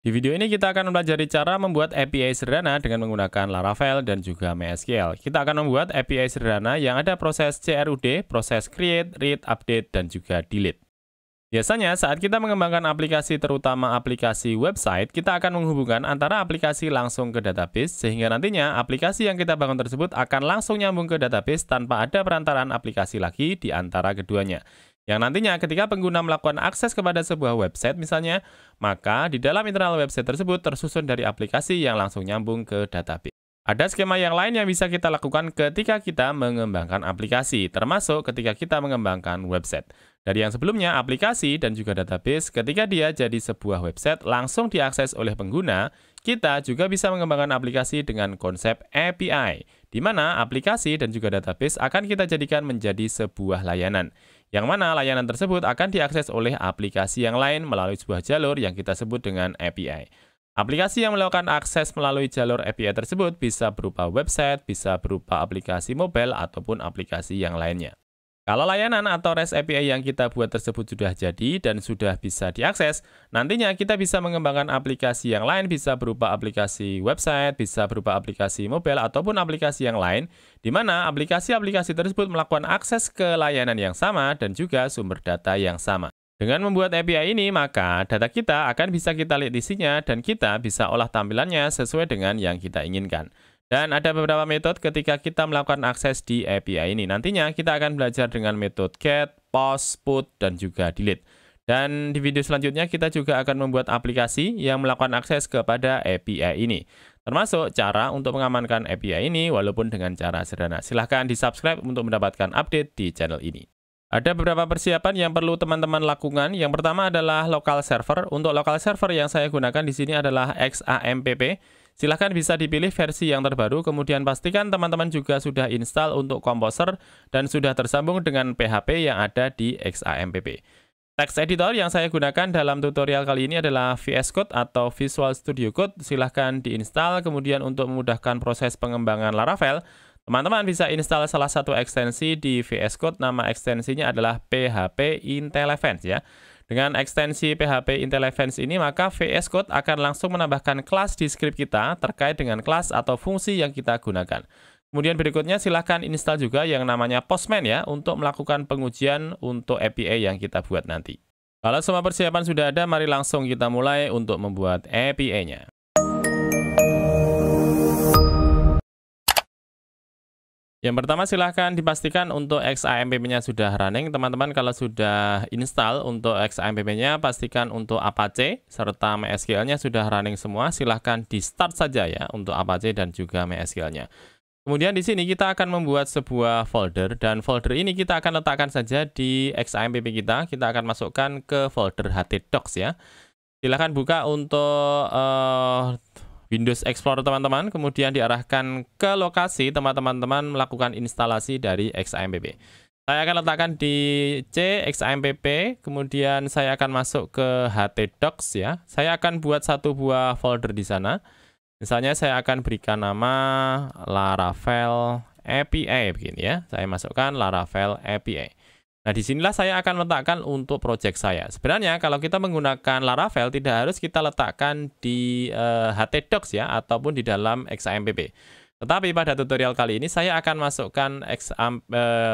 Di video ini kita akan mempelajari cara membuat API sederhana dengan menggunakan Laravel dan juga MySQL. Kita akan membuat API sederhana yang ada proses CRUD, proses create, read, update, dan juga delete. Biasanya saat kita mengembangkan aplikasi, terutama aplikasi website, kita akan menghubungkan antara aplikasi langsung ke database, sehingga nantinya aplikasi yang kita bangun tersebut akan langsung nyambung ke database tanpa ada perantaraan aplikasi lagi di antara keduanya. Yang nantinya ketika pengguna melakukan akses kepada sebuah website misalnya, maka di dalam internal website tersebut tersusun dari aplikasi yang langsung nyambung ke database. Ada skema yang lain yang bisa kita lakukan ketika kita mengembangkan aplikasi, termasuk ketika kita mengembangkan website. Dari yang sebelumnya, aplikasi dan juga database ketika dia jadi sebuah website langsung diakses oleh pengguna, kita juga bisa mengembangkan aplikasi dengan konsep API, di mana aplikasi dan juga database akan kita jadikan menjadi sebuah layanan, yang mana layanan tersebut akan diakses oleh aplikasi yang lain melalui sebuah jalur yang kita sebut dengan API. Aplikasi yang melakukan akses melalui jalur API tersebut bisa berupa website, bisa berupa aplikasi mobile, ataupun aplikasi yang lainnya. Kalau layanan atau REST API yang kita buat tersebut sudah jadi dan sudah bisa diakses, nantinya kita bisa mengembangkan aplikasi yang lain, bisa berupa aplikasi website, bisa berupa aplikasi mobile, ataupun aplikasi yang lain, di mana aplikasi-aplikasi tersebut melakukan akses ke layanan yang sama dan juga sumber data yang sama. Dengan membuat API ini, maka data kita akan bisa kita lihat isinya dan kita bisa olah tampilannya sesuai dengan yang kita inginkan. Dan ada beberapa metode ketika kita melakukan akses di API ini. Nantinya kita akan belajar dengan metode get, post, put, dan juga delete. Dan di video selanjutnya kita juga akan membuat aplikasi yang melakukan akses kepada API ini. Termasuk cara untuk mengamankan API ini walaupun dengan cara sederhana. Silahkan di-subscribe untuk mendapatkan update di channel ini. Ada beberapa persiapan yang perlu teman-teman lakukan. Yang pertama adalah local server. Untuk local server yang saya gunakan di sini adalah XAMPP. Silahkan bisa dipilih versi yang terbaru, kemudian pastikan teman-teman juga sudah install untuk Composer dan sudah tersambung dengan PHP yang ada di XAMPP. Text editor yang saya gunakan dalam tutorial kali ini adalah VS Code atau Visual Studio Code. Silahkan diinstal, kemudian untuk memudahkan proses pengembangan Laravel, teman-teman bisa install salah satu ekstensi di VS Code, nama ekstensinya adalah PHP IntelliFans ya. Dengan ekstensi PHP IntelliFans ini, maka VS Code akan langsung menambahkan kelas di script kita terkait dengan kelas atau fungsi yang kita gunakan. Kemudian berikutnya silahkan install juga yang namanya Postman ya, untuk melakukan pengujian untuk API yang kita buat nanti. Kalau semua persiapan sudah ada, mari langsung kita mulai untuk membuat API-nya. Yang pertama silahkan dipastikan untuk XAMPP-nya sudah running. Teman-teman kalau sudah install untuk XAMPP-nya, pastikan untuk Apache serta MySQL-nya sudah running semua. Silahkan di start saja ya untuk Apache dan juga MySQL-nya. Kemudian di sini kita akan membuat sebuah folder dan folder ini kita akan letakkan saja di XAMPP kita. Kita akan masukkan ke folder htdocs ya. Silahkan buka untuk Windows Explorer teman-teman, kemudian diarahkan ke lokasi teman-teman melakukan instalasi dari XAMPP. Saya akan letakkan di C XAMPP, kemudian saya akan masuk ke htdocs ya. Saya akan buat satu buah folder di sana. Misalnya saya akan berikan nama Laravel API begini ya. Saya masukkan Laravel API. Nah, disinilah saya akan letakkan untuk project saya. Sebenarnya kalau kita menggunakan Laravel tidak harus kita letakkan di htdocs ya, ataupun di dalam XAMPP. Tetapi pada tutorial kali ini saya akan masukkan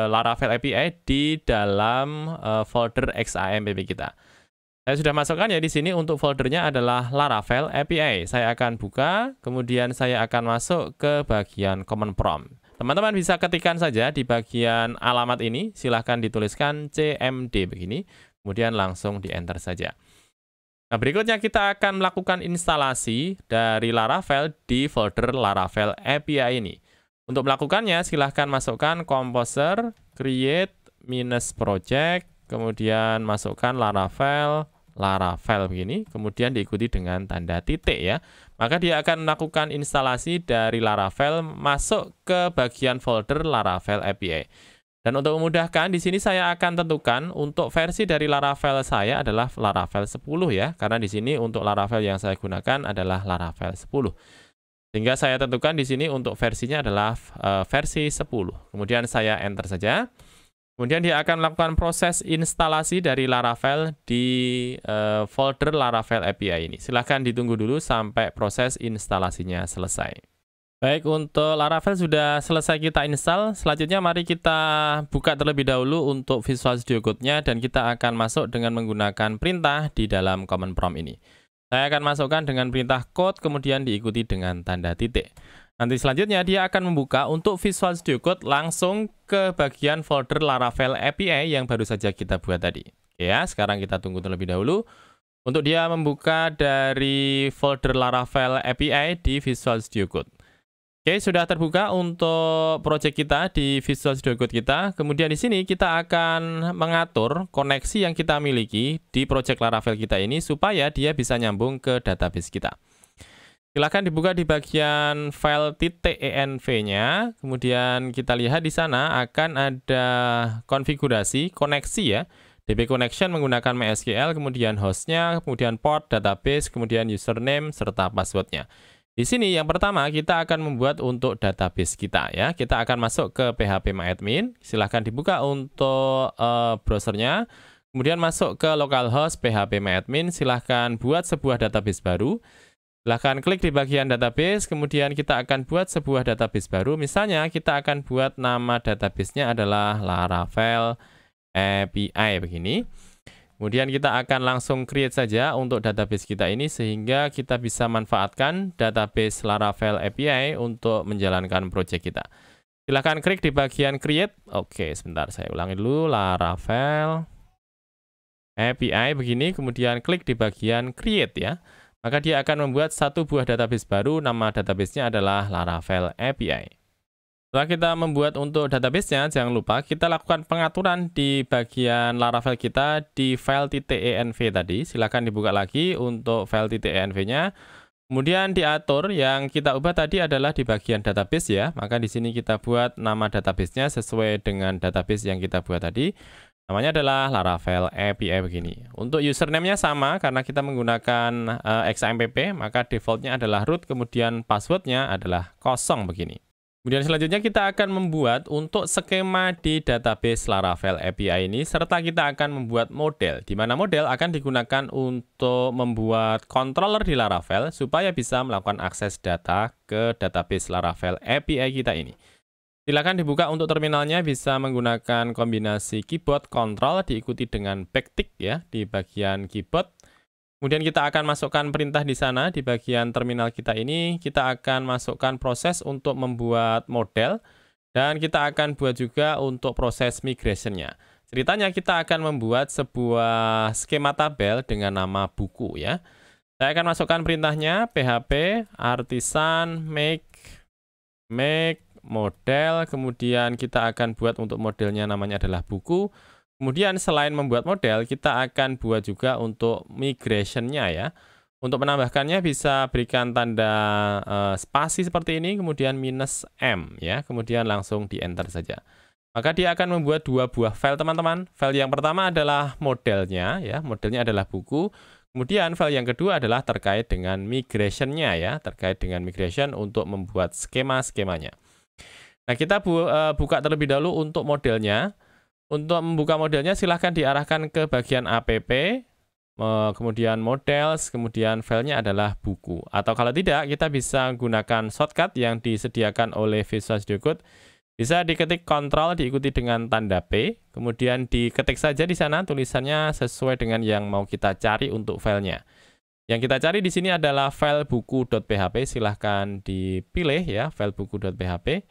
Laravel API di dalam folder XAMPP kita. Saya sudah masukkan ya di sini untuk foldernya adalah Laravel API. Saya akan buka, kemudian saya akan masuk ke bagian command prompt. Teman-teman bisa ketikkan saja di bagian alamat ini, silahkan dituliskan CMD begini, kemudian langsung di enter saja. Nah, berikutnya kita akan melakukan instalasi dari Laravel di folder Laravel API ini. Untuk melakukannya, silahkan masukkan Composer, create, -project, kemudian masukkan Laravel begini, kemudian diikuti dengan tanda titik ya. Maka dia akan melakukan instalasi dari Laravel masuk ke bagian folder Laravel API. Dan untuk memudahkan, di sini saya akan tentukan untuk versi dari Laravel saya adalah Laravel 10 ya, karena di sini untuk Laravel yang saya gunakan adalah Laravel 10. Sehingga saya tentukan di sini untuk versinya adalah versi 10. Kemudian saya enter saja. Kemudian dia akan melakukan proses instalasi dari Laravel di folder Laravel API ini. Silahkan ditunggu dulu sampai proses instalasinya selesai. Baik, untuk Laravel sudah selesai kita install. Selanjutnya mari kita buka terlebih dahulu untuk Visual Studio Code-nya dan kita akan masuk dengan menggunakan perintah di dalam command prompt ini. Saya akan masukkan dengan perintah code, kemudian diikuti dengan tanda titik. Nanti selanjutnya dia akan membuka untuk Visual Studio Code langsung ke bagian folder Laravel API yang baru saja kita buat tadi. Oke ya, sekarang kita tunggu terlebih dahulu untuk dia membuka dari folder Laravel API di Visual Studio Code. Oke, sudah terbuka untuk project kita di Visual Studio Code kita. Kemudian di sini kita akan mengatur koneksi yang kita miliki di project Laravel kita ini supaya dia bisa nyambung ke database kita. Silahkan dibuka di bagian file .env-nya. Kemudian kita lihat di sana akan ada konfigurasi koneksi ya. DB connection menggunakan MySQL, kemudian hostnya, kemudian port, database, kemudian username, serta passwordnya. Di sini yang pertama kita akan membuat untuk database kita ya. Kita akan masuk ke phpMyAdmin. Silahkan dibuka untuk browsernya. Kemudian masuk ke localhost phpMyAdmin. Silahkan buat sebuah database baru. Silahkan klik di bagian database, kemudian kita akan buat sebuah database baru. Misalnya kita akan buat nama database-nya adalah Laravel API begini. Kemudian kita akan langsung create saja untuk database kita ini sehingga kita bisa manfaatkan database Laravel API untuk menjalankan project kita. Silahkan klik di bagian create. Oke, sebentar saya ulangi dulu. Laravel API begini, kemudian klik di bagian create ya. Maka dia akan membuat satu buah database baru, nama database-nya adalah Laravel API. Setelah kita membuat untuk database-nya, jangan lupa kita lakukan pengaturan di bagian Laravel kita di file .env tadi. Silahkan dibuka lagi untuk file .env-nya. Kemudian diatur yang kita ubah tadi adalah di bagian database ya. Maka di sini kita buat nama database-nya sesuai dengan database yang kita buat tadi. Namanya adalah Laravel API begini. Untuk username-nya sama karena kita menggunakan XAMPP, maka default-nya adalah root, kemudian password-nya adalah kosong begini. Kemudian selanjutnya kita akan membuat untuk skema di database Laravel API ini, serta kita akan membuat model, di mana model akan digunakan untuk membuat controller di Laravel supaya bisa melakukan akses data ke database Laravel API kita ini. Silakan dibuka untuk terminalnya, bisa menggunakan kombinasi keyboard control diikuti dengan backtick ya di bagian keyboard. Kemudian kita akan masukkan perintah di sana di bagian terminal kita ini. Kita akan masukkan proses untuk membuat model dan kita akan buat juga untuk proses migration-nya. Ceritanya kita akan membuat sebuah skema tabel dengan nama buku ya. Saya akan masukkan perintahnya php artisan make model, kemudian kita akan buat untuk modelnya namanya adalah buku. Kemudian selain membuat model, kita akan buat juga untuk migration-nya ya. Untuk menambahkannya bisa berikan tanda spasi seperti ini, kemudian -m ya, kemudian langsung di enter saja. Maka dia akan membuat dua buah file teman-teman. File yang pertama adalah modelnya ya, modelnya adalah buku. Kemudian file yang kedua adalah terkait dengan migration-nya ya, terkait dengan migration untuk membuat skema-skemanya. Nah, kita buka terlebih dahulu untuk modelnya. Untuk membuka modelnya silahkan diarahkan ke bagian app, kemudian models, kemudian filenya adalah buku. Atau kalau tidak, kita bisa gunakan shortcut yang disediakan oleh Visual Studio Code. Bisa diketik Ctrl diikuti dengan tanda P, kemudian diketik saja di sana tulisannya sesuai dengan yang mau kita cari untuk filenya. Yang kita cari di sini adalah file buku.php, silahkan dipilih ya, file buku.php.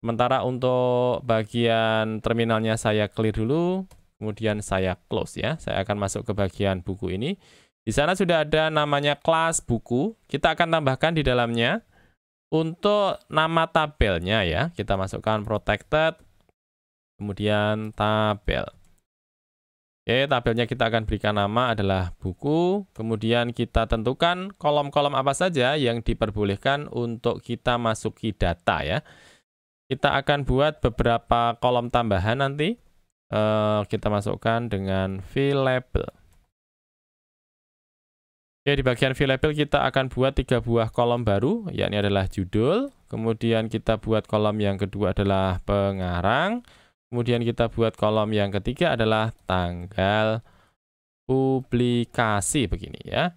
Sementara untuk bagian terminalnya saya clear dulu, kemudian saya close ya. Saya akan masuk ke bagian buku ini. Di sana sudah ada namanya kelas buku. Kita akan tambahkan di dalamnya untuk nama tabelnya ya. Kita masukkan protected, kemudian tabel. Oke, tabelnya kita akan berikan nama adalah buku. Kemudian kita tentukan kolom-kolom apa saja yang diperbolehkan untuk kita masuki data ya. Kita akan buat beberapa kolom tambahan nanti. Kita masukkan dengan field label. Oke, di bagian field label kita akan buat 3 buah kolom baru, yakni adalah judul. Kemudian kita buat kolom yang kedua adalah pengarang. Kemudian kita buat kolom yang ketiga adalah tanggal publikasi begini ya.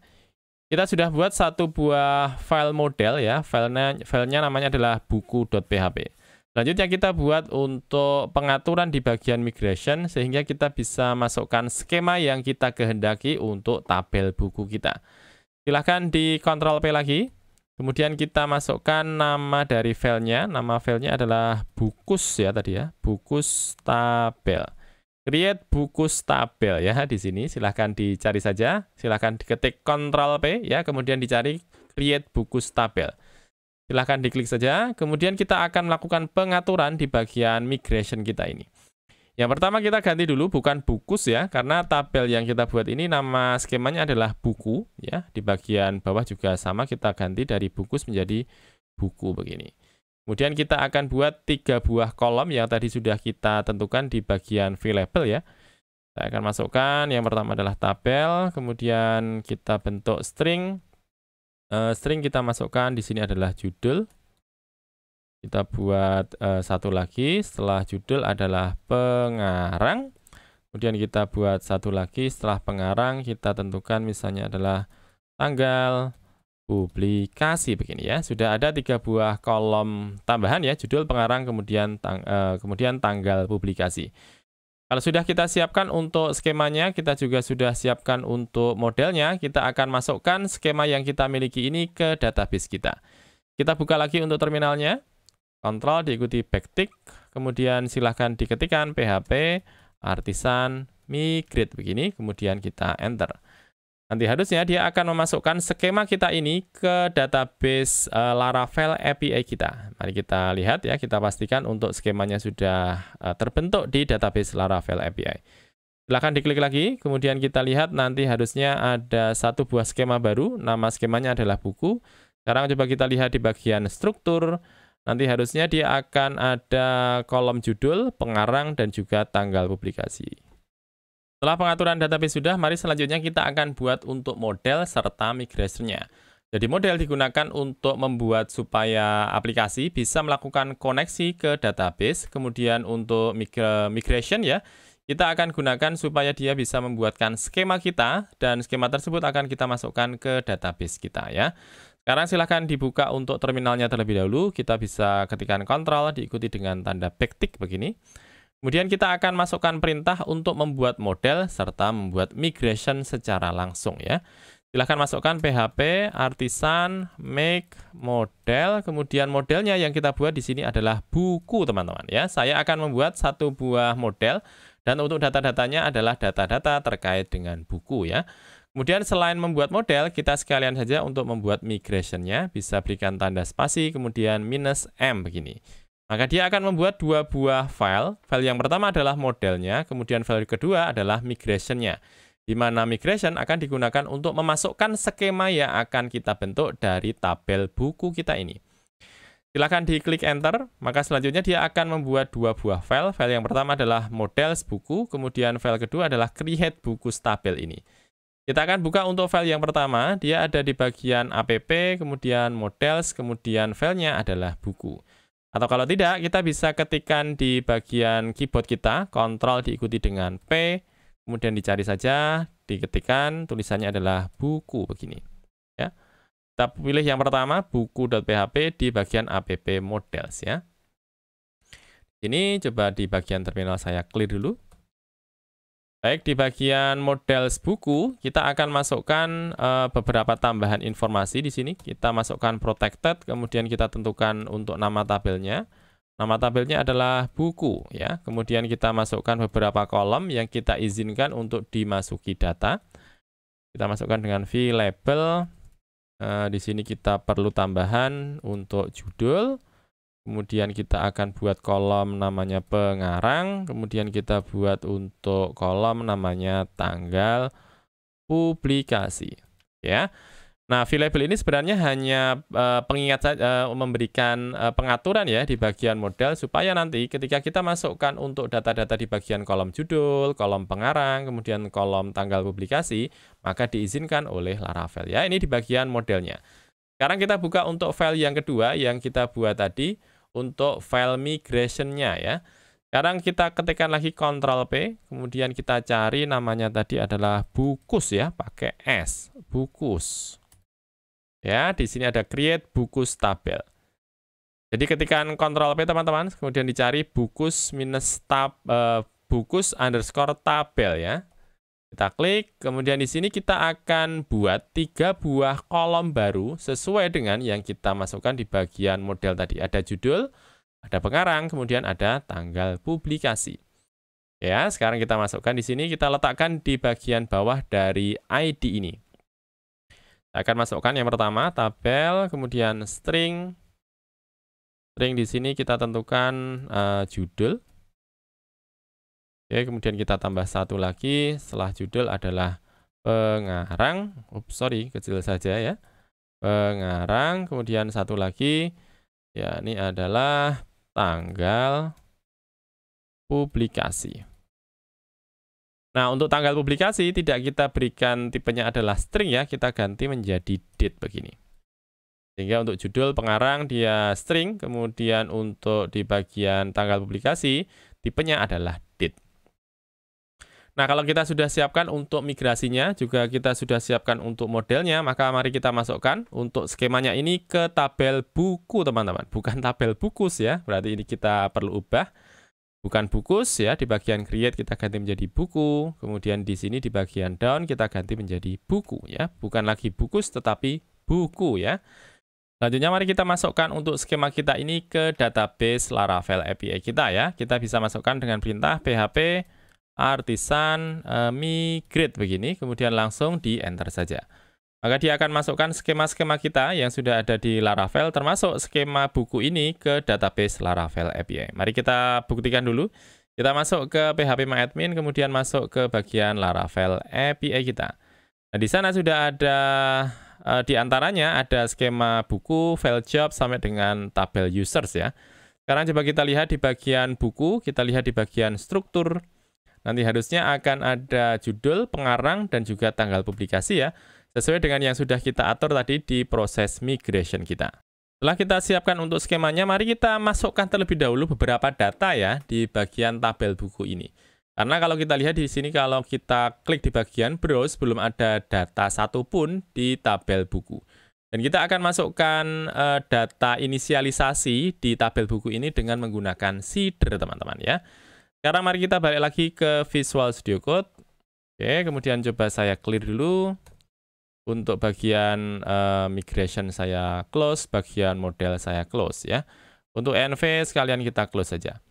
Kita sudah buat satu buah file model ya. Filenya namanya adalah buku.php. Selanjutnya kita buat untuk pengaturan di bagian migration sehingga kita bisa masukkan skema yang kita kehendaki untuk tabel buku kita. Silahkan di Ctrl P lagi. Kemudian kita masukkan nama dari filenya. Nama filenya adalah bukus ya tadi ya. Bukus tabel. Create bukus tabel ya di sini. Silahkan dicari saja. Silahkan diketik Ctrl P ya. Kemudian dicari create bukus tabel. Silahkan diklik saja, kemudian kita akan melakukan pengaturan di bagian migration kita ini. Yang pertama kita ganti dulu bukan bukus ya, karena tabel yang kita buat ini nama skemanya adalah buku ya. Di bagian bawah juga sama, kita ganti dari bukus menjadi buku begini. Kemudian kita akan buat 3 buah kolom yang tadi sudah kita tentukan di bagian VLabel ya. Saya akan masukkan, yang pertama adalah tabel, kemudian kita bentuk string. String kita masukkan di sini adalah judul. Kita buat satu lagi setelah judul adalah pengarang. Kemudian kita buat satu lagi setelah pengarang kita tentukan misalnya adalah tanggal publikasi begini ya. Sudah ada 3 buah kolom tambahan ya, judul, pengarang, kemudian tanggal publikasi. Kalau sudah kita siapkan untuk skemanya, kita juga sudah siapkan untuk modelnya, kita akan masukkan skema yang kita miliki ini ke database kita. Kita buka lagi untuk terminalnya, Ctrl diikuti backtick, kemudian silahkan diketikkan php artisan migrate begini, kemudian kita enter. Nanti harusnya dia akan memasukkan skema kita ini ke database Laravel API kita. Mari kita lihat ya, kita pastikan untuk skemanya sudah terbentuk di database Laravel API. Silahkan diklik lagi, kemudian kita lihat nanti harusnya ada satu buah skema baru, nama skemanya adalah buku. Sekarang coba kita lihat di bagian struktur, nanti harusnya dia akan ada kolom judul, pengarang, dan juga tanggal publikasi. Setelah pengaturan database sudah, mari selanjutnya kita akan buat untuk model serta migrasinya. Jadi model digunakan untuk membuat supaya aplikasi bisa melakukan koneksi ke database. Kemudian untuk migration ya, kita akan gunakan supaya dia bisa membuatkan skema kita, dan skema tersebut akan kita masukkan ke database kita ya. Sekarang silahkan dibuka untuk terminalnya terlebih dahulu. Kita bisa ketikkan Ctrl diikuti dengan tanda backtick begini. Kemudian kita akan masukkan perintah untuk membuat model serta membuat migration secara langsung ya. Silahkan masukkan php artisan make model, kemudian modelnya yang kita buat di sini adalah buku teman-teman ya. Saya akan membuat satu buah model dan untuk data-datanya adalah data-data terkait dengan buku ya. Kemudian selain membuat model, kita sekalian saja untuk membuat migrationnya bisa berikan tanda spasi kemudian -m begini. Maka dia akan membuat 2 buah file. File yang pertama adalah modelnya, kemudian file kedua adalah migrationnya. Di mana migration akan digunakan untuk memasukkan skema yang akan kita bentuk dari tabel buku kita ini. Silahkan diklik enter, maka selanjutnya dia akan membuat 2 buah file. File yang pertama adalah models buku, kemudian file kedua adalah create bukus tabel ini. Kita akan buka untuk file yang pertama, dia ada di bagian app, kemudian models, kemudian filenya adalah buku. Atau kalau tidak, kita bisa ketikkan di bagian keyboard kita, Ctrl diikuti dengan P, kemudian dicari saja, diketikkan, tulisannya adalah buku begini. Ya. Kita pilih yang pertama, buku.php di bagian app models ya. Ini coba di bagian terminal saya clear dulu. Baik, di bagian models buku, kita akan masukkan beberapa tambahan informasi di sini. Kita masukkan protected, kemudian kita tentukan untuk nama tabelnya. Nama tabelnya adalah buku, ya. Kemudian kita masukkan beberapa kolom yang kita izinkan untuk dimasuki data. Kita masukkan dengan VLabel. Di sini kita perlu tambahan untuk judul. Kemudian kita akan buat kolom namanya pengarang, kemudian kita buat untuk kolom namanya tanggal publikasi. Ya. Nah, VLabel ini sebenarnya hanya pengingat saja, memberikan pengaturan ya di bagian model supaya nanti ketika kita masukkan untuk data-data di bagian kolom judul, kolom pengarang, kemudian kolom tanggal publikasi, maka diizinkan oleh Laravel ya. Ini di bagian modelnya. Sekarang kita buka untuk file yang kedua yang kita buat tadi untuk file migration-nya ya. Sekarang kita ketikkan lagi Ctrl P, kemudian kita cari namanya tadi adalah Bukus ya, pakai S, Bukus. Ya, di sini ada create Bukus tabel. Jadi ketikan Ctrl P teman-teman, kemudian dicari Bukus minus Bukus underscore tabel ya. Kita klik, kemudian di sini kita akan buat 3 buah kolom baru sesuai dengan yang kita masukkan di bagian model tadi. Ada judul, ada pengarang, kemudian ada tanggal publikasi. Ya, sekarang kita masukkan di sini, kita letakkan di bagian bawah dari ID ini. Saya akan masukkan yang pertama, tabel, kemudian string. String di sini kita tentukan judul. Oke, kemudian kita tambah satu lagi, setelah judul adalah pengarang. Sorry, kecil saja ya. Pengarang, kemudian satu lagi, ya ini adalah tanggal publikasi. Nah, untuk tanggal publikasi tidak kita berikan tipenya adalah string ya, kita ganti menjadi date begini. Sehingga untuk judul pengarang dia string, kemudian untuk di bagian tanggal publikasi, tipenya adalah date. Nah, kalau kita sudah siapkan untuk migrasinya, juga kita sudah siapkan untuk modelnya, maka mari kita masukkan untuk skemanya ini ke tabel buku, teman-teman. Bukan tabel bukus ya, berarti ini kita perlu ubah. Bukan bukus ya, di bagian create kita ganti menjadi buku, kemudian di sini di bagian down kita ganti menjadi buku ya. Bukan lagi bukus, tetapi buku ya. Selanjutnya mari kita masukkan untuk skema kita ini ke database Laravel API kita ya. Kita bisa masukkan dengan perintah php artisan migrate begini, kemudian langsung di enter saja. Maka dia akan masukkan skema-skema kita yang sudah ada di Laravel, termasuk skema buku ini ke database Laravel API. Mari kita buktikan dulu. Kita masuk ke phpMyAdmin, kemudian masuk ke bagian Laravel API kita. Nah, di sana sudah ada di antaranya ada skema buku, file job, sampai dengan tabel users ya. Sekarang coba kita lihat di bagian buku, kita lihat di bagian struktur. Nanti harusnya akan ada judul, pengarang, dan juga tanggal publikasi ya, sesuai dengan yang sudah kita atur tadi di proses migration kita. Setelah kita siapkan untuk skemanya, mari kita masukkan terlebih dahulu beberapa data ya di bagian tabel buku ini. Karena kalau kita lihat di sini, kalau kita klik di bagian browse, belum ada data satupun di tabel buku. Dan kita akan masukkan data inisialisasi di tabel buku ini dengan menggunakan seeder, teman-teman ya. Sekarang mari kita balik lagi ke Visual Studio Code. Oke, kemudian coba saya clear dulu. Untuk bagian migration saya close, bagian model saya close ya. Untuk env sekalian kita close saja.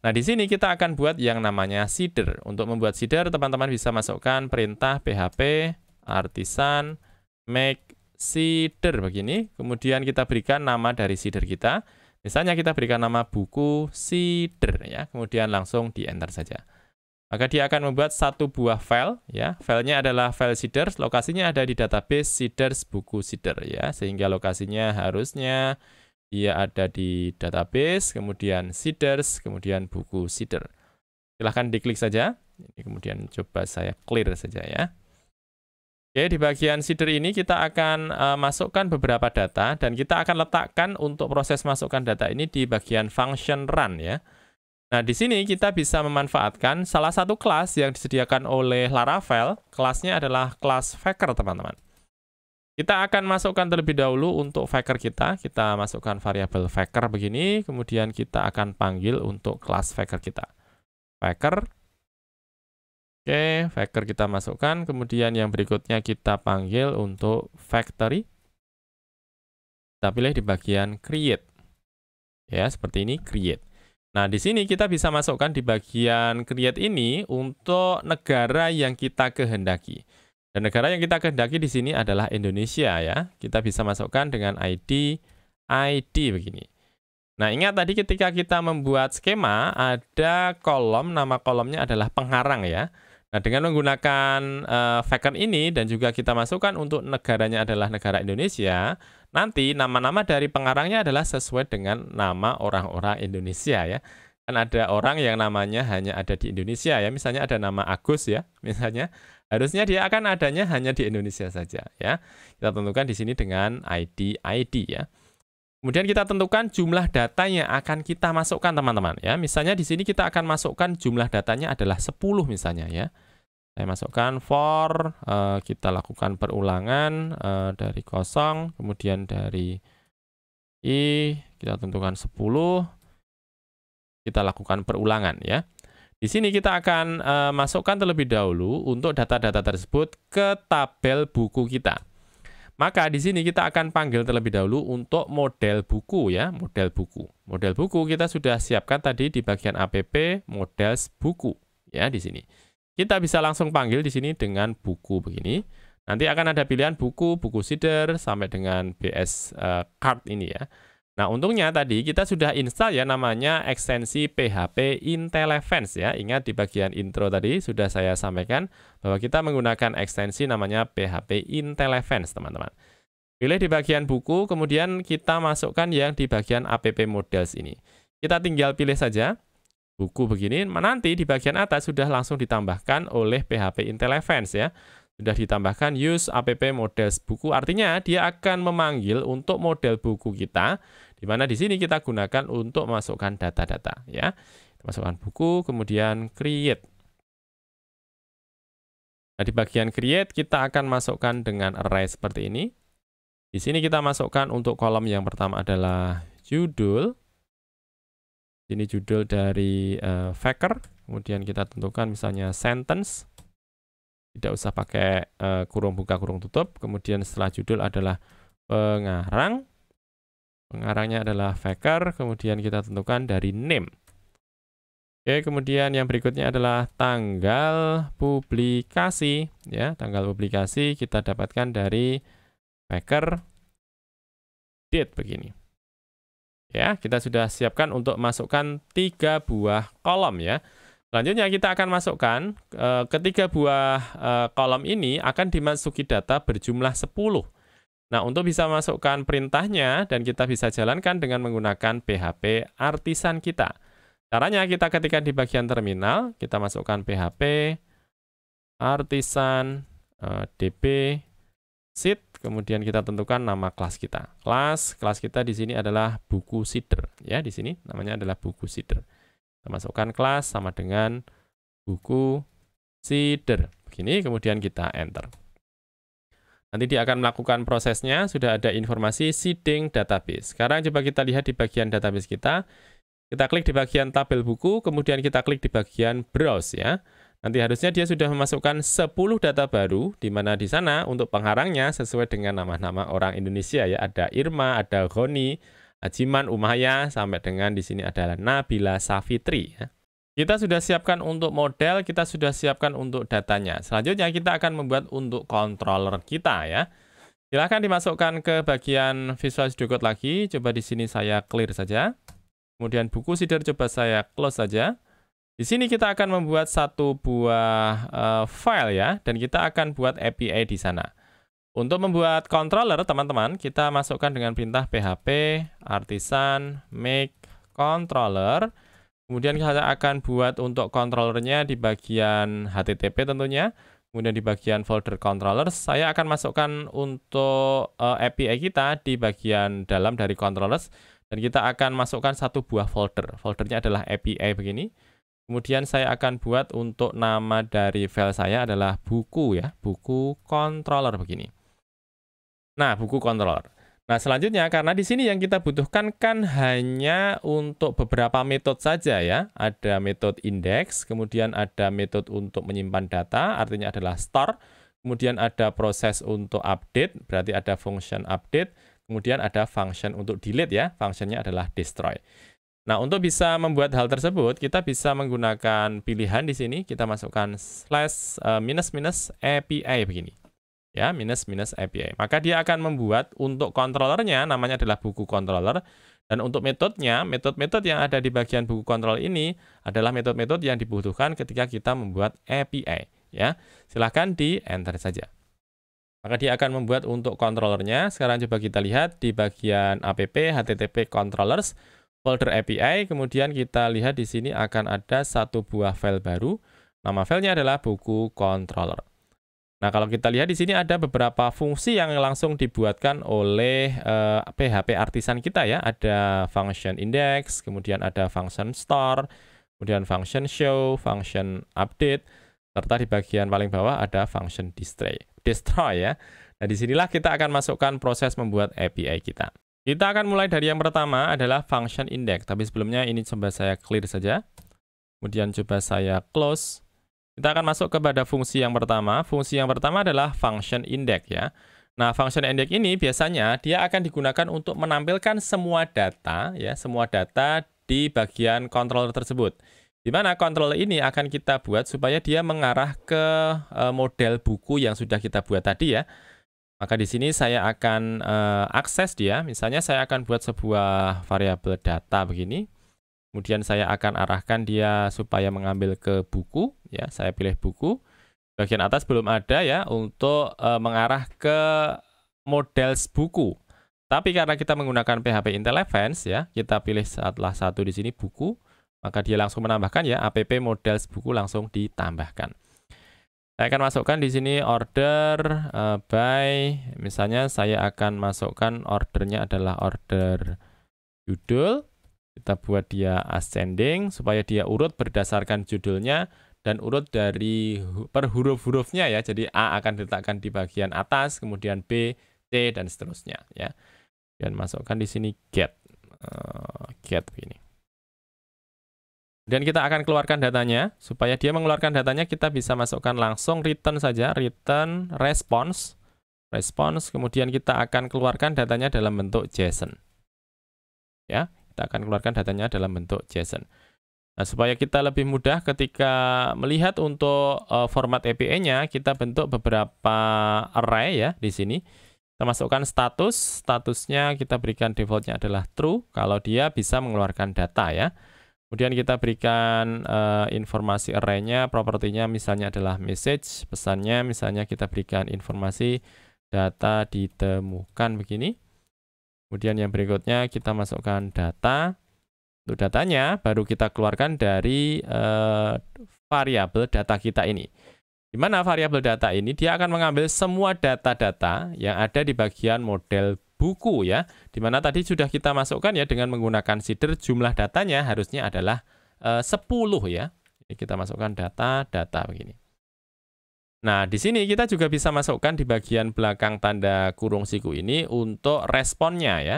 Nah, di sini kita akan buat yang namanya seeder. Untuk membuat seeder, teman-teman bisa masukkan perintah php artisan make seeder begini. Kemudian kita berikan nama dari seeder kita. Misalnya kita berikan nama buku seeder ya, kemudian langsung di enter saja. Maka dia akan membuat satu buah file ya. Filenya adalah file seeders, lokasinya ada di database seeders buku seeder ya, sehingga lokasinya harusnya dia ada di database, kemudian seeders, kemudian buku seeder. Silahkan diklik saja. Ini kemudian coba saya clear saja ya. Oke, di bagian seeder ini kita akan masukkan beberapa data, dan kita akan letakkan untuk proses masukkan data ini di bagian function run ya. Nah, di sini kita bisa memanfaatkan salah satu kelas yang disediakan oleh Laravel. Kelasnya adalah kelas Faker, teman-teman. Kita akan masukkan terlebih dahulu untuk Faker kita. Kita masukkan variabel Faker begini, kemudian kita akan panggil untuk kelas Faker kita. Faker. Oke, Faker kita masukkan, kemudian yang berikutnya kita panggil untuk factory. Kita pilih di bagian create. Ya, seperti ini, create. Nah, di sini kita bisa masukkan di bagian create ini untuk negara yang kita kehendaki. Dan negara yang kita kehendaki di sini adalah Indonesia ya. Kita bisa masukkan dengan ID begini. Nah, ingat tadi ketika kita membuat skema, ada kolom, nama kolomnya adalah pengarang ya. Nah, dengan menggunakan Faker ini dan juga kita masukkan untuk negaranya adalah negara Indonesia, nanti nama-nama dari pengarangnya adalah sesuai dengan nama orang-orang Indonesia ya. Kan ada orang yang namanya hanya ada di Indonesia ya, misalnya ada nama Agus ya, misalnya harusnya dia akan adanya hanya di Indonesia saja ya. Kita tentukan di sini dengan ID ya. Kemudian kita tentukan jumlah data yang akan kita masukkan, teman-teman, ya. Misalnya di sini kita akan masukkan jumlah datanya adalah 10 misalnya, ya. Saya masukkan for, kita lakukan perulangan dari 0, kemudian dari I, kita tentukan 10, kita lakukan perulangan, ya. Di sini kita akan masukkan terlebih dahulu untuk data-data tersebut ke tabel buku kita. Maka di sini kita akan panggil terlebih dahulu untuk model buku, ya, model buku. Model buku kita sudah siapkan tadi di bagian app models buku, ya, di sini. Kita bisa langsung panggil di sini dengan buku begini. Nanti akan ada pilihan buku, buku seeder sampai dengan BS card ini, ya. Nah, untungnya tadi kita sudah install ya namanya ekstensi PHP Intelevance, ya. Ingat di bagian intro tadi sudah saya sampaikan bahwa kita menggunakan ekstensi namanya PHP Intelevance, teman-teman. Pilih di bagian buku, kemudian kita masukkan yang di bagian app models ini. Kita tinggal pilih saja buku begini, nanti di bagian atas sudah langsung ditambahkan oleh PHP Intelevance, ya. Sudah ditambahkan use app models buku, artinya dia akan memanggil untuk model buku kita, di mana di sini kita gunakan untuk masukkan data-data, ya. Masukkan buku, kemudian create. Nah, di bagian create kita akan masukkan dengan array seperti ini. Di sini kita masukkan untuk kolom yang pertama adalah judul. Ini judul dari Faker, kemudian kita tentukan misalnya sentence. Tidak usah pakai kurung buka, kurung tutup. Kemudian setelah judul adalah pengarang. Pengarangnya adalah Faker, kemudian kita tentukan dari name. Oke, kemudian yang berikutnya adalah tanggal publikasi, ya. Tanggal publikasi kita dapatkan dari Faker date begini. Ya, kita sudah siapkan untuk masukkan 3 buah kolom, ya. Selanjutnya kita akan masukkan ketiga buah kolom ini akan dimasuki data berjumlah 10. Nah, untuk bisa masukkan perintahnya dan kita bisa jalankan dengan menggunakan PHP Artisan kita. Caranya kita ketikkan di bagian terminal, kita masukkan PHP Artisan db sheet, kemudian kita tentukan nama kelas kita. Kelas kita di sini adalah buku seeder, ya, di sini namanya adalah buku seeder. Kita masukkan kelas sama dengan buku seeder. Begini, kemudian kita enter. Nanti dia akan melakukan prosesnya, sudah ada informasi seeding database. Sekarang coba kita lihat di bagian database kita. Kita klik di bagian tabel buku, kemudian kita klik di bagian browse, ya. Nanti harusnya dia sudah memasukkan 10 data baru, di mana di sana untuk pengarangnya sesuai dengan nama-nama orang Indonesia, ya. Ada Irma, ada Goni, Ajiman, Umaya, sampai dengan di sini adalah Nabila Safitri, ya. Kita sudah siapkan untuk model, kita sudah siapkan untuk datanya. Selanjutnya kita akan membuat untuk controller kita, ya. Silahkan dimasukkan ke bagian Visual Studio Code lagi. Coba di sini saya clear saja. Kemudian buku seeder coba saya close saja. Di sini kita akan membuat satu buah file, ya, dan kita akan buat API di sana. Untuk membuat controller, teman-teman, kita masukkan dengan perintah PHP artisan make controller. Kemudian kita akan buat untuk controllernya di bagian HTTP tentunya. Kemudian di bagian folder controllers, saya akan masukkan untuk API kita di bagian dalam dari controllers. Dan kita akan masukkan satu buah folder. Foldernya adalah API begini. Kemudian saya akan buat untuk nama dari file saya adalah buku, ya. Buku controller begini. Nah, buku controller. Nah, selanjutnya karena di sini yang kita butuhkan kan hanya untuk beberapa metode saja, ya. Ada metode index, kemudian ada metode untuk menyimpan data, artinya adalah store. Kemudian ada proses untuk update, berarti ada function update. Kemudian ada function untuk delete, ya. Functionnya adalah destroy. Nah, untuk bisa membuat hal tersebut, kita bisa menggunakan pilihan di sini. Kita masukkan /API begini. Ya, minus API. Maka dia akan membuat untuk controllernya namanya adalah buku controller, dan untuk metodenya, metode-metode yang ada di bagian buku controller ini adalah metode-metode yang dibutuhkan ketika kita membuat API, ya. Silahkan di enter saja. Maka dia akan membuat untuk controllernya. Sekarang coba kita lihat di bagian app http controllers folder API, kemudian kita lihat di sini akan ada satu buah file baru. Nama filenya adalah buku controller. Nah, kalau kita lihat di sini ada beberapa fungsi yang langsung dibuatkan oleh PHP artisan kita ya. Ada function index, kemudian ada function store, kemudian function show, function update, serta di bagian paling bawah ada function destroy ya. Nah, disinilah kita akan masukkan proses membuat API kita. Kita akan mulai dari yang pertama adalah function index. Tapi sebelumnya ini coba saya clear saja. Kemudian coba saya close. Kita akan masuk kepada fungsi yang pertama. Fungsi yang pertama adalah function index ya. Nah, function index ini biasanya dia akan digunakan untuk menampilkan semua data ya, semua data di bagian controller tersebut. Di mana controller ini akan kita buat supaya dia mengarah ke model buku yang sudah kita buat tadi ya. Maka di sini saya akan akses dia. Misalnya saya akan buat sebuah variabel data begini. Kemudian saya akan arahkan dia supaya mengambil ke buku, ya. Saya pilih buku. Bagian atas belum ada ya untuk mengarah ke model buku. Tapi karena kita menggunakan PHP Intel Advanced ya, kita pilih salah satu di sini buku, maka dia langsung menambahkan ya app model buku langsung ditambahkan. Saya akan masukkan di sini order by, misalnya saya akan masukkan ordernya adalah order judul. Kita buat dia ascending supaya dia urut berdasarkan judulnya dan urut dari per huruf-hurufnya ya. Jadi A akan diletakkan di bagian atas, kemudian B, C dan seterusnya ya. Dan masukkan di sini get begini. Dan kita akan keluarkan datanya supaya dia mengeluarkan datanya kita bisa masukkan langsung return saja, return response, kemudian kita akan keluarkan datanya dalam bentuk JSON. Ya. Kita akan keluarkan datanya dalam bentuk JSON. Nah, supaya kita lebih mudah ketika melihat untuk format API-nya, kita bentuk beberapa array ya di sini. Kita masukkan statusnya kita berikan defaultnya adalah true, kalau dia bisa mengeluarkan data ya. Kemudian kita berikan informasi array-nya, propertinya misalnya adalah message, pesannya misalnya kita berikan informasi data ditemukan begini. Kemudian yang berikutnya kita masukkan data. Untuk datanya baru kita keluarkan dari variabel data kita ini. Di mana variabel data ini dia akan mengambil semua data-data yang ada di bagian model buku ya. Di mana tadi sudah kita masukkan ya dengan menggunakan seeder jumlah datanya harusnya adalah 10 ya. Jadi kita masukkan data begini. Nah, di sini kita juga bisa masukkan di bagian belakang tanda kurung siku ini untuk responnya ya.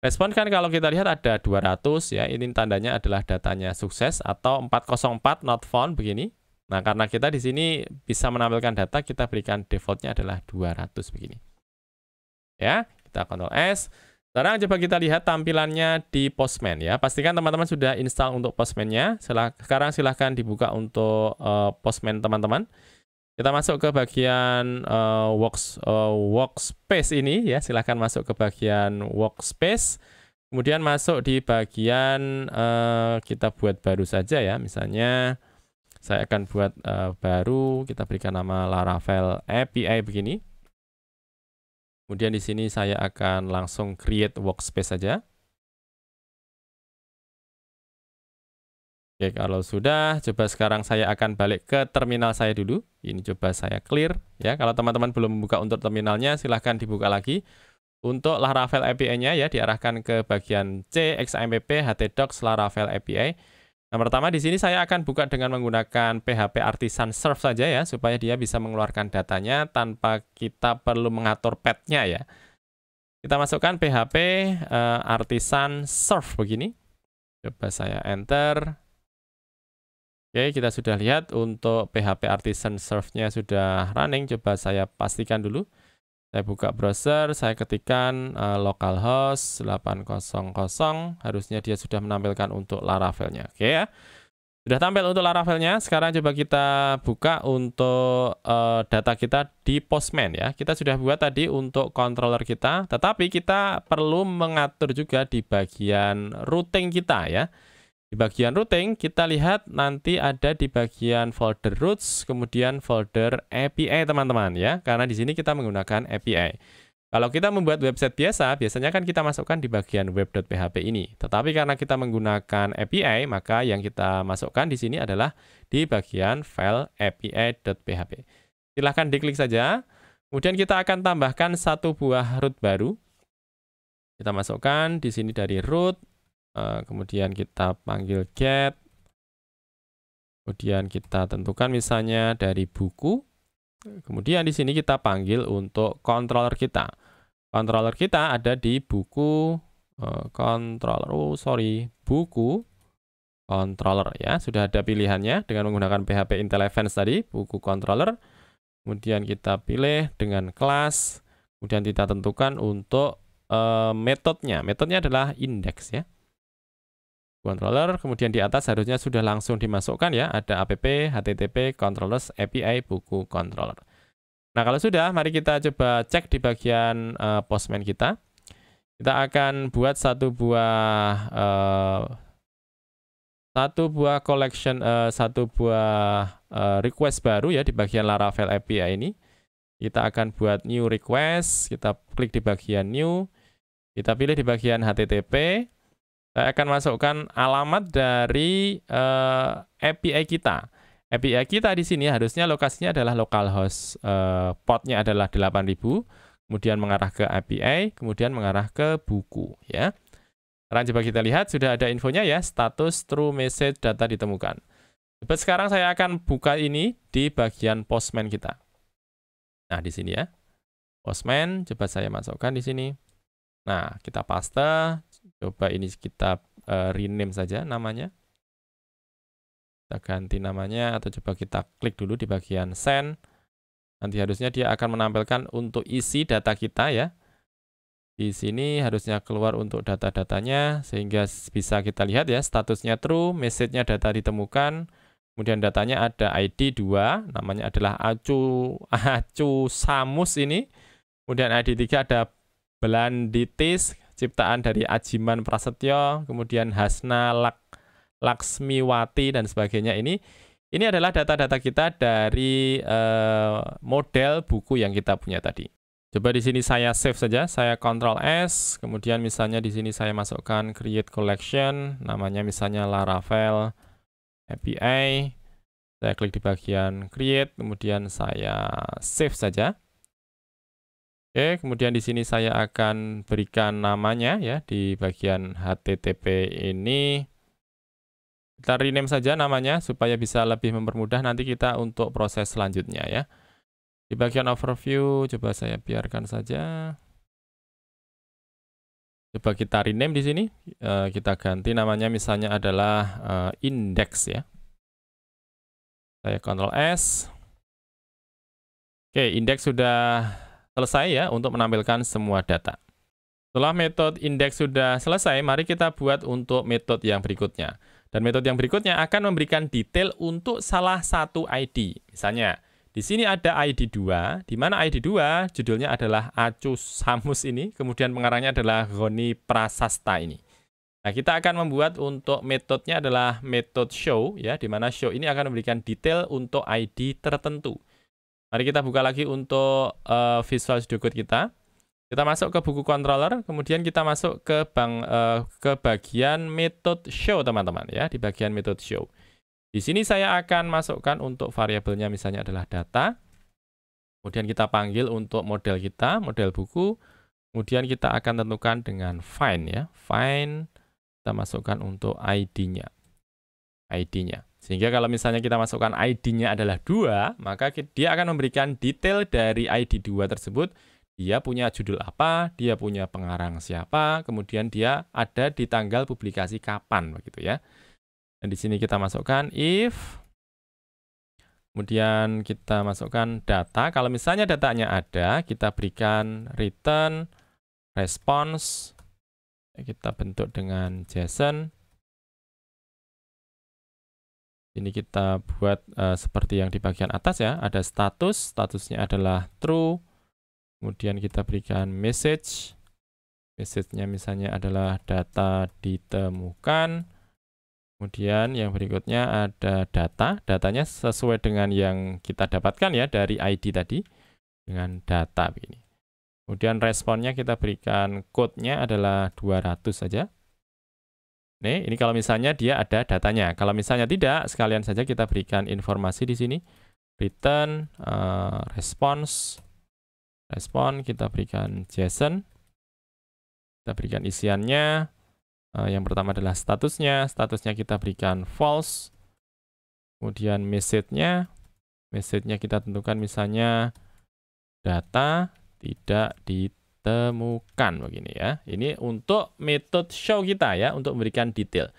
Respon kan kalau kita lihat ada 200 ya, ini tandanya adalah datanya sukses atau 404 not found begini. Nah, karena kita di sini bisa menampilkan data, kita berikan defaultnya adalah 200 begini. Ya, kita Ctrl S. Sekarang coba kita lihat tampilannya di Postman ya. Pastikan teman-teman sudah install untuk Postman-nya. Sekarang silahkan dibuka untuk Postman teman-teman. Kita masuk ke bagian workspace ini ya, silahkan masuk ke bagian workspace. Kemudian masuk di bagian kita buat baru saja ya, misalnya saya akan buat baru, kita berikan nama Laravel API begini. Kemudian di sini saya akan langsung create workspace saja. Oke, kalau sudah, coba sekarang saya akan balik ke terminal saya dulu. Ini coba saya clear. Ya, kalau teman-teman belum membuka untuk terminalnya, silahkan dibuka lagi. Untuk Laravel API-nya ya, diarahkan ke bagian C, XAMPP, htdocs, Laravel API. Yang pertama di sini saya akan buka dengan menggunakan PHP Artisan Serve saja ya, supaya dia bisa mengeluarkan datanya tanpa kita perlu mengatur path-nya ya. Kita masukkan PHP Artisan Serve begini. Coba saya enter. Oke, kita sudah lihat untuk PHP Artisan Serve-nya sudah running. Coba saya pastikan dulu. Saya buka browser, saya ketikkan localhost 800. Harusnya dia sudah menampilkan untuk Laravel-nya. Oke ya. Sudah tampil untuk Laravel-nya. Sekarang coba kita buka untuk data kita di Postman ya. Kita sudah buat tadi untuk controller kita, tetapi kita perlu mengatur juga di bagian routing kita ya. Di bagian routing, kita lihat nanti ada di bagian folder routes, kemudian folder API teman-teman ya. Karena di sini kita menggunakan API. Kalau kita membuat website biasanya kan kita masukkan di bagian web.php ini. Tetapi karena kita menggunakan API, maka yang kita masukkan di sini adalah di bagian file api.php. Silahkan diklik saja. Kemudian kita akan tambahkan satu buah root baru. Kita masukkan di sini dari root, kemudian kita panggil get, kemudian kita tentukan misalnya dari buku, kemudian di sini kita panggil untuk controller kita. Controller kita ada di buku buku controller ya, sudah ada pilihannya dengan menggunakan PHP Intel Advanced tadi, buku controller. Kemudian kita pilih dengan kelas, kemudian kita tentukan untuk metodenya. Metodenya adalah index ya. Controller, kemudian di atas harusnya sudah langsung dimasukkan ya, ada app http controllers API buku controller. Nah, kalau sudah, mari kita coba cek di bagian Postman kita. Kita akan buat satu buah request baru ya di bagian Laravel API ini. Kita akan buat new request, kita klik di bagian new, kita pilih di bagian HTTP, saya akan masukkan alamat dari API kita. API kita di sini harusnya lokasinya adalah localhost, portnya adalah 8000, kemudian mengarah ke API, kemudian mengarah ke buku ya. Sekarang coba kita lihat, sudah ada infonya ya, status true message data ditemukan. Coba sekarang saya akan buka ini di bagian Postman kita. Nah, di sini ya. Postman, coba saya masukkan di sini. Nah, kita paste. Coba ini kita rename saja namanya. Kita ganti namanya atau coba kita klik dulu di bagian send. Nanti harusnya dia akan menampilkan untuk isi data kita ya. Di sini harusnya keluar untuk data-datanya sehingga bisa kita lihat ya, statusnya true, message-nya data ditemukan. Kemudian datanya ada ID 2, namanya adalah Acu Samus ini. Kemudian ID 3 ada Belanditis, ciptaan dari Ajiman Prasetyo. Kemudian Hasna Laksmiwati dan sebagainya ini. Ini adalah data-data kita dari model buku yang kita punya tadi. Coba di sini saya save saja, saya Ctrl S, kemudian misalnya di sini saya masukkan create collection, namanya misalnya Laravel API, saya klik di bagian create, kemudian saya save saja. Oke, kemudian di sini saya akan berikan namanya ya di bagian HTTP ini. Kita rename saja namanya supaya bisa lebih mempermudah nanti kita untuk proses selanjutnya ya. Di bagian overview coba saya biarkan saja. Coba kita rename di sini, kita ganti namanya misalnya adalah index ya. Saya Ctrl S. Oke, index sudah selesai ya untuk menampilkan semua data. Setelah metode index sudah selesai, mari kita buat untuk metode yang berikutnya. Dan metode yang berikutnya akan memberikan detail untuk salah satu ID. Misalnya, di sini ada ID 2, di mana ID 2 judulnya adalah Acu Samus ini, kemudian pengarangnya adalah Roni Prasasta ini. Nah, kita akan membuat untuk metodenya adalah metode show, ya, di mana show ini akan memberikan detail untuk ID tertentu. Mari kita buka lagi untuk Visual Studio Code kita. Kita masuk ke buku controller, kemudian kita masuk ke bagian metode show, teman-teman, ya, di bagian metode show. Di sini saya akan masukkan untuk variabelnya misalnya adalah data. Kemudian kita panggil untuk model kita, model buku. Kemudian kita akan tentukan dengan find ya. Find, kita masukkan untuk ID-nya. ID-nya. Sehingga kalau misalnya kita masukkan ID-nya adalah 2, maka dia akan memberikan detail dari ID 2 tersebut. Dia punya judul apa, dia punya pengarang siapa, kemudian dia ada di tanggal publikasi kapan, begitu ya. Dan di sini kita masukkan if, kemudian kita masukkan data. Kalau misalnya datanya ada, kita berikan return response. Kita bentuk dengan JSON. Ini kita buat seperti yang di bagian atas ya. Ada status, statusnya adalah true. Kemudian kita berikan message. Message-nya misalnya adalah data ditemukan. Kemudian yang berikutnya ada data, datanya sesuai dengan yang kita dapatkan ya dari ID tadi, dengan data begini. Kemudian responnya kita berikan code-nya adalah 200 saja. Nih, ini kalau misalnya dia ada datanya. Kalau misalnya tidak, sekalian saja kita berikan informasi di sini. return response, respon kita berikan JSON, kita berikan isiannya. Yang pertama adalah statusnya kita berikan false. Kemudian message-nya kita tentukan misalnya data tidak ditemukan begini ya. Ini untuk metode show kita ya, untuk memberikan detail.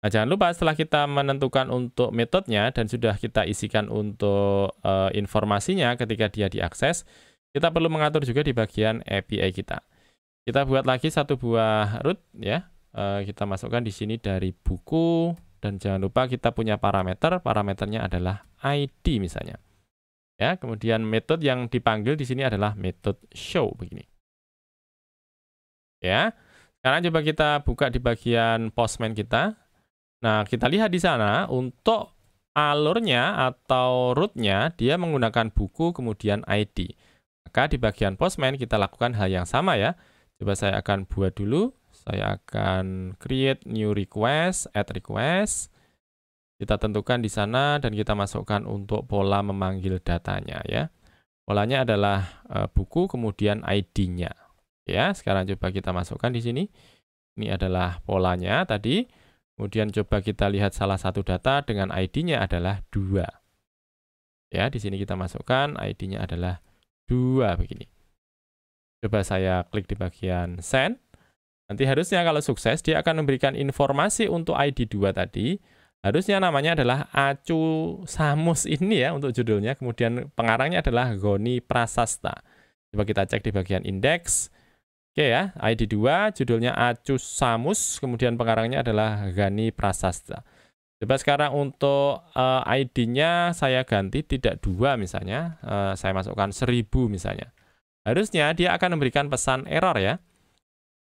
Nah, jangan lupa setelah kita menentukan untuk metodenya dan sudah kita isikan untuk informasinya ketika dia diakses, kita perlu mengatur juga di bagian API kita. Kita buat lagi satu buah root ya. Kita masukkan di sini dari buku, dan jangan lupa kita punya parameter, parameternya adalah ID misalnya. Ya, kemudian metode yang dipanggil di sini adalah metode show begini. Ya. Sekarang coba kita buka di bagian Postman kita. Nah, kita lihat di sana untuk alurnya atau rootnya dia menggunakan buku kemudian ID. Maka di bagian Postman kita lakukan hal yang sama ya. Coba saya akan buat dulu. Saya akan create new request, add request. Kita tentukan di sana dan kita masukkan untuk pola memanggil datanya ya. Polanya adalah buku kemudian ID-nya. Ya, sekarang coba kita masukkan di sini. Ini adalah polanya tadi. Kemudian coba kita lihat salah satu data dengan ID-nya adalah 2. Ya, di sini kita masukkan ID-nya adalah 2 begini. Coba saya klik di bagian send. Nanti harusnya kalau sukses, dia akan memberikan informasi untuk ID 2 tadi. Harusnya namanya adalah Acu Samus ini ya untuk judulnya. Kemudian pengarangnya adalah Goni Prasasta. Coba kita cek di bagian indeks. Oke ya, ID 2, judulnya Acu Samus. Kemudian pengarangnya adalah Gani Prasasta. Coba sekarang untuk ID-nya saya ganti tidak 2 misalnya. Saya masukkan 1000 misalnya. Harusnya dia akan memberikan pesan error ya.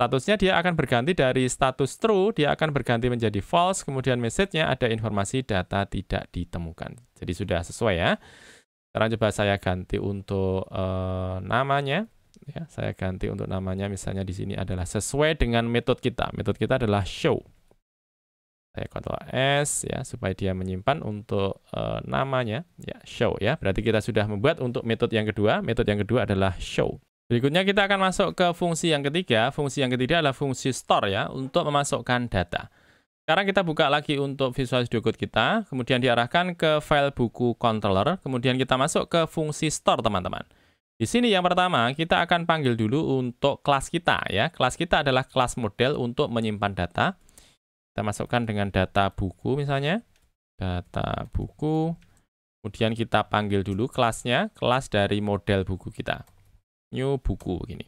Statusnya dia akan berganti dari status true, dia akan berganti menjadi false, kemudian message-nya ada informasi data tidak ditemukan. Jadi sudah sesuai ya. Sekarang coba saya ganti untuk namanya. Ya, saya ganti untuk namanya, misalnya di sini adalah sesuai dengan metode kita. Metode kita adalah show. Saya Ctrl S ya, supaya dia menyimpan untuk namanya. Ya, show ya. Berarti kita sudah membuat untuk metode yang kedua. Metode yang kedua adalah show. Berikutnya kita akan masuk ke fungsi yang ketiga. Fungsi yang ketiga adalah fungsi store ya, untuk memasukkan data. Sekarang kita buka lagi untuk Visual Studio Code kita, kemudian diarahkan ke file buku controller, kemudian kita masuk ke fungsi store teman-teman. Di sini yang pertama kita akan panggil dulu untuk kelas kita ya. Kelas kita adalah kelas model untuk menyimpan data. Kita masukkan dengan data buku misalnya. Data buku. Kemudian kita panggil dulu kelasnya, kelas dari model buku kita. New buku begini.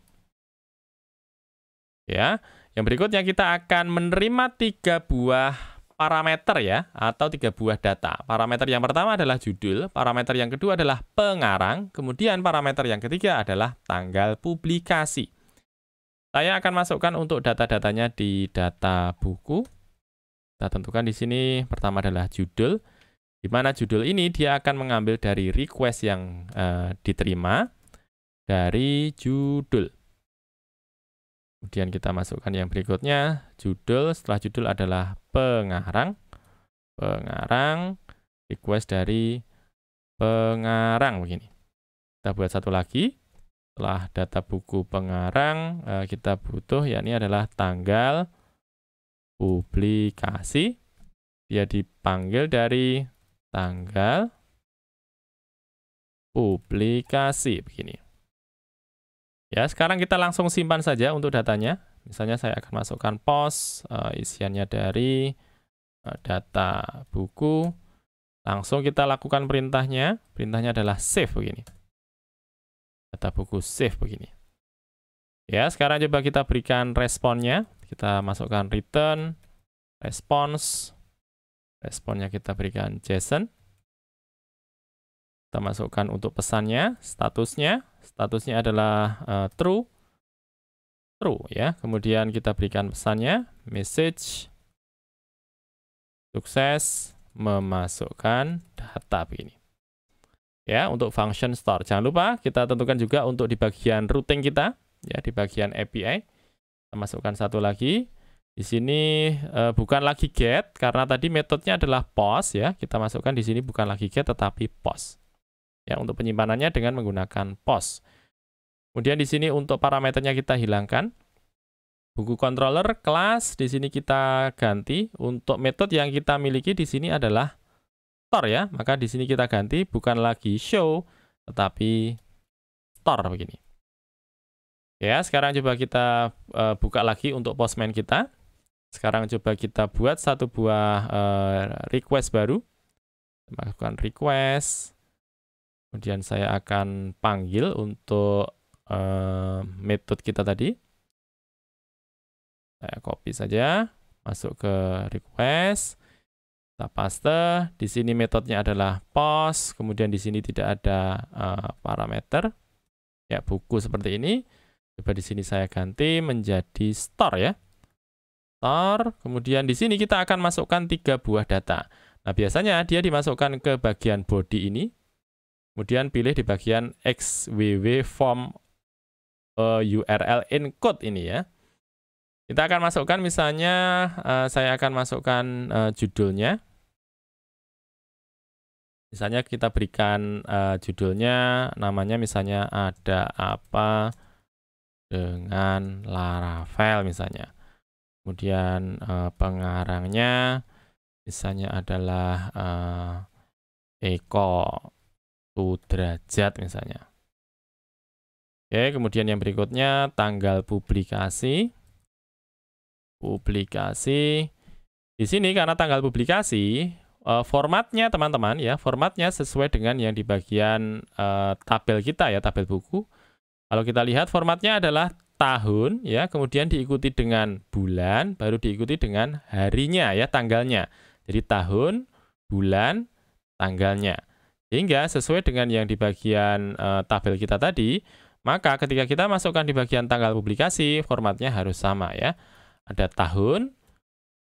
Ya, yang berikutnya kita akan menerima 3 buah parameter ya, atau 3 buah data. Parameter yang pertama adalah judul, parameter yang kedua adalah pengarang, kemudian parameter yang ketiga adalah tanggal publikasi. Saya akan masukkan untuk data-datanya di data buku. Kita tentukan di sini pertama adalah judul, di mana judul ini dia akan mengambil dari request yang diterima dari judul. Kemudian kita masukkan yang berikutnya, judul. Setelah judul adalah pengarang. Pengarang, request dari pengarang begini. Kita buat satu lagi. Setelah data buku pengarang, kita butuh yakni adalah tanggal publikasi. Dia dipanggil dari tanggal publikasi begini. Ya, sekarang kita langsung simpan saja untuk datanya. Misalnya saya akan masukkan post, isiannya dari data buku. Langsung kita lakukan perintahnya. Perintahnya adalah save begini. Data buku save begini. Ya, sekarang coba kita berikan responnya. Kita masukkan return, response. Responnya kita berikan JSON. Kita masukkan untuk pesannya, statusnya. Statusnya adalah true. True ya. Kemudian kita berikan pesannya, message. Sukses memasukkan data begini. Ya, untuk function store. Jangan lupa kita tentukan juga untuk di bagian routing kita, ya, di bagian API. Kita masukkan satu lagi. Di sini bukan lagi get karena tadi metodenya adalah post ya. Kita masukkan di sini bukan lagi get tetapi post. Ya, untuk penyimpanannya dengan menggunakan POS. Kemudian di sini untuk parameternya kita hilangkan. Buku controller kelas di sini kita ganti. Untuk metode yang kita miliki di sini adalah store ya. Maka di sini kita ganti bukan lagi show tetapi store begini. Ya, sekarang coba kita buka lagi untuk Postman kita. Sekarang coba kita buat satu buah request baru. Masukkan request. Kemudian saya akan panggil untuk metode kita tadi. Saya copy saja, masuk ke request. Kita paste. Di sini metodenya adalah post. Kemudian di sini tidak ada parameter. Ya, buku seperti ini. Coba di sini saya ganti menjadi store ya. Store. Kemudian di sini kita akan masukkan 3 buah data. Nah, biasanya dia dimasukkan ke bagian body ini. Kemudian pilih di bagian XWW form URL encode ini ya. Kita akan masukkan misalnya, saya akan masukkan judulnya. Misalnya kita berikan judulnya, namanya misalnya ada apa dengan Laravel misalnya. Kemudian pengarangnya misalnya adalah Eko Sudrajat misalnya. Oke, kemudian yang berikutnya tanggal publikasi. Di sini karena tanggal publikasi, formatnya teman-teman ya, formatnya sesuai dengan yang di bagian tabel kita ya, tabel buku. Kalau kita lihat formatnya adalah tahun ya, kemudian diikuti dengan bulan, baru diikuti dengan harinya ya, tanggalnya. Jadi tahun, bulan, tanggalnya. Sehingga sesuai dengan yang di bagian tabel kita tadi, maka ketika kita masukkan di bagian tanggal publikasi, formatnya harus sama ya. Ada tahun,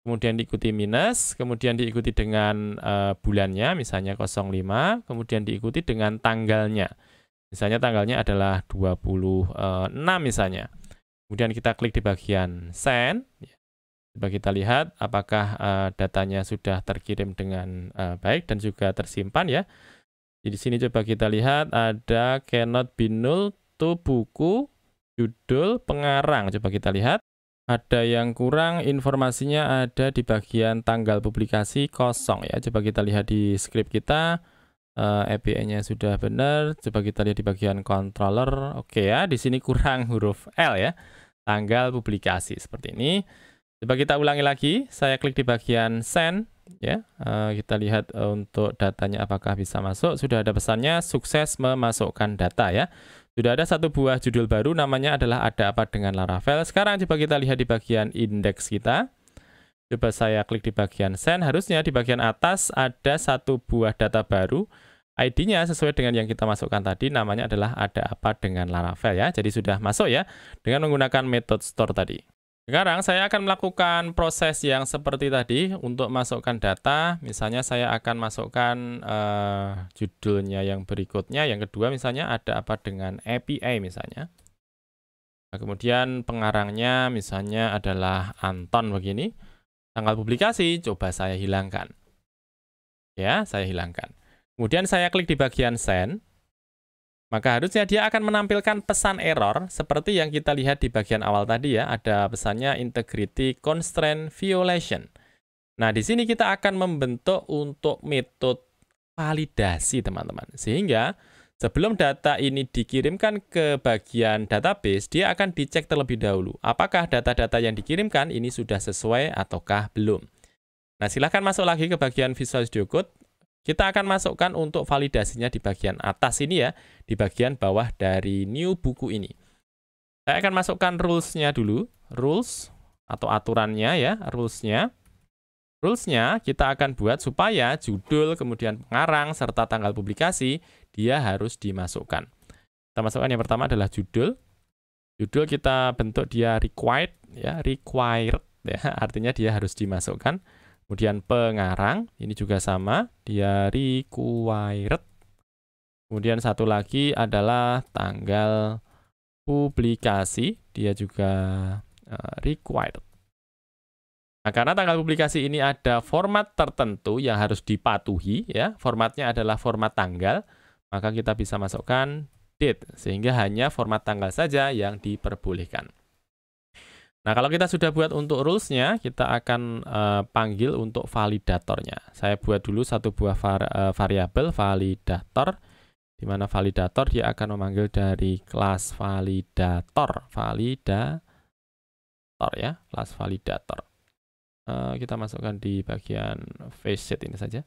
kemudian diikuti minus, kemudian diikuti dengan bulannya, misalnya 05, kemudian diikuti dengan tanggalnya. Misalnya tanggalnya adalah 26 misalnya. Kemudian kita klik di bagian send. Coba kita lihat apakah datanya sudah terkirim dengan baik dan juga tersimpan ya. Di sini coba kita lihat ada cannot be null to buku, judul, pengarang. Coba kita lihat. Ada yang kurang, informasinya ada di bagian tanggal publikasi kosong ya. Coba kita lihat di script kita. API-nya sudah benar. Coba kita lihat di bagian controller. Oke ya, di sini kurang huruf L ya. Tanggal publikasi seperti ini. Coba kita ulangi lagi. Saya klik di bagian send ya. Kita lihat untuk datanya apakah bisa masuk. Sudah ada pesannya sukses memasukkan data ya. Sudah ada satu buah judul baru namanya adalah ada apa dengan Laravel. Sekarang coba kita lihat di bagian indeks kita. Coba saya klik di bagian send, harusnya di bagian atas ada satu buah data baru. ID-nya sesuai dengan yang kita masukkan tadi, namanya adalah ada apa dengan Laravel ya. Jadi sudah masuk ya dengan menggunakan metode store tadi. Sekarang saya akan melakukan proses yang seperti tadi untuk masukkan data. Misalnya saya akan masukkan judulnya yang berikutnya. Yang kedua misalnya ada apa dengan API misalnya. Nah, kemudian pengarangnya misalnya adalah Anton begini. Tanggal publikasi, coba saya hilangkan. Ya, saya hilangkan. Kemudian saya klik di bagian send. Maka harusnya dia akan menampilkan pesan error seperti yang kita lihat di bagian awal tadi ya. Ada pesannya integrity constraint violation. Nah, di sini kita akan membentuk untuk metode validasi, teman-teman. Sehingga sebelum data ini dikirimkan ke bagian database, dia akan dicek terlebih dahulu. Apakah data-data yang dikirimkan ini sudah sesuai ataukah belum. Nah, silahkan masuk lagi ke bagian Visual Studio Code. Kita akan masukkan untuk validasinya di bagian atas ini ya, di bagian bawah dari new buku ini. Saya akan masukkan rules-nya dulu, rules atau aturannya ya, rules-nya. Rules-nya kita akan buat supaya judul, kemudian pengarang, serta tanggal publikasi, dia harus dimasukkan. Kita masukkan yang pertama adalah judul. Judul kita bentuk dia required, ya, required, ya, artinya dia harus dimasukkan. Kemudian pengarang, ini juga sama, dia required. Kemudian satu lagi adalah tanggal publikasi, dia juga required. Nah, karena tanggal publikasi ini ada format tertentu yang harus dipatuhi, ya, formatnya adalah format tanggal, maka kita bisa masukkan date, sehingga hanya format tanggal saja yang diperbolehkan. Nah, kalau kita sudah buat untuk rules-nya, kita akan panggil untuk validatornya. Saya buat dulu satu buah variabel validator, di mana validator dia akan memanggil dari kelas validator ya, kelas validator. Kita masukkan di bagian facet ini saja.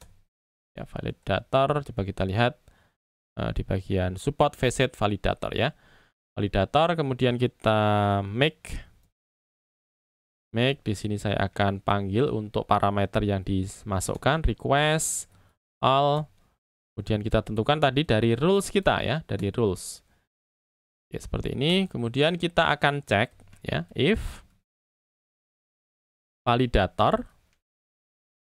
Ya, validator, coba kita lihat di bagian support facet validator ya. Validator, kemudian kita make di sini saya akan panggil untuk parameter yang dimasukkan request all, kemudian kita tentukan tadi dari rules kita ya, dari rules ya, seperti ini. Kemudian kita akan cek ya, if validator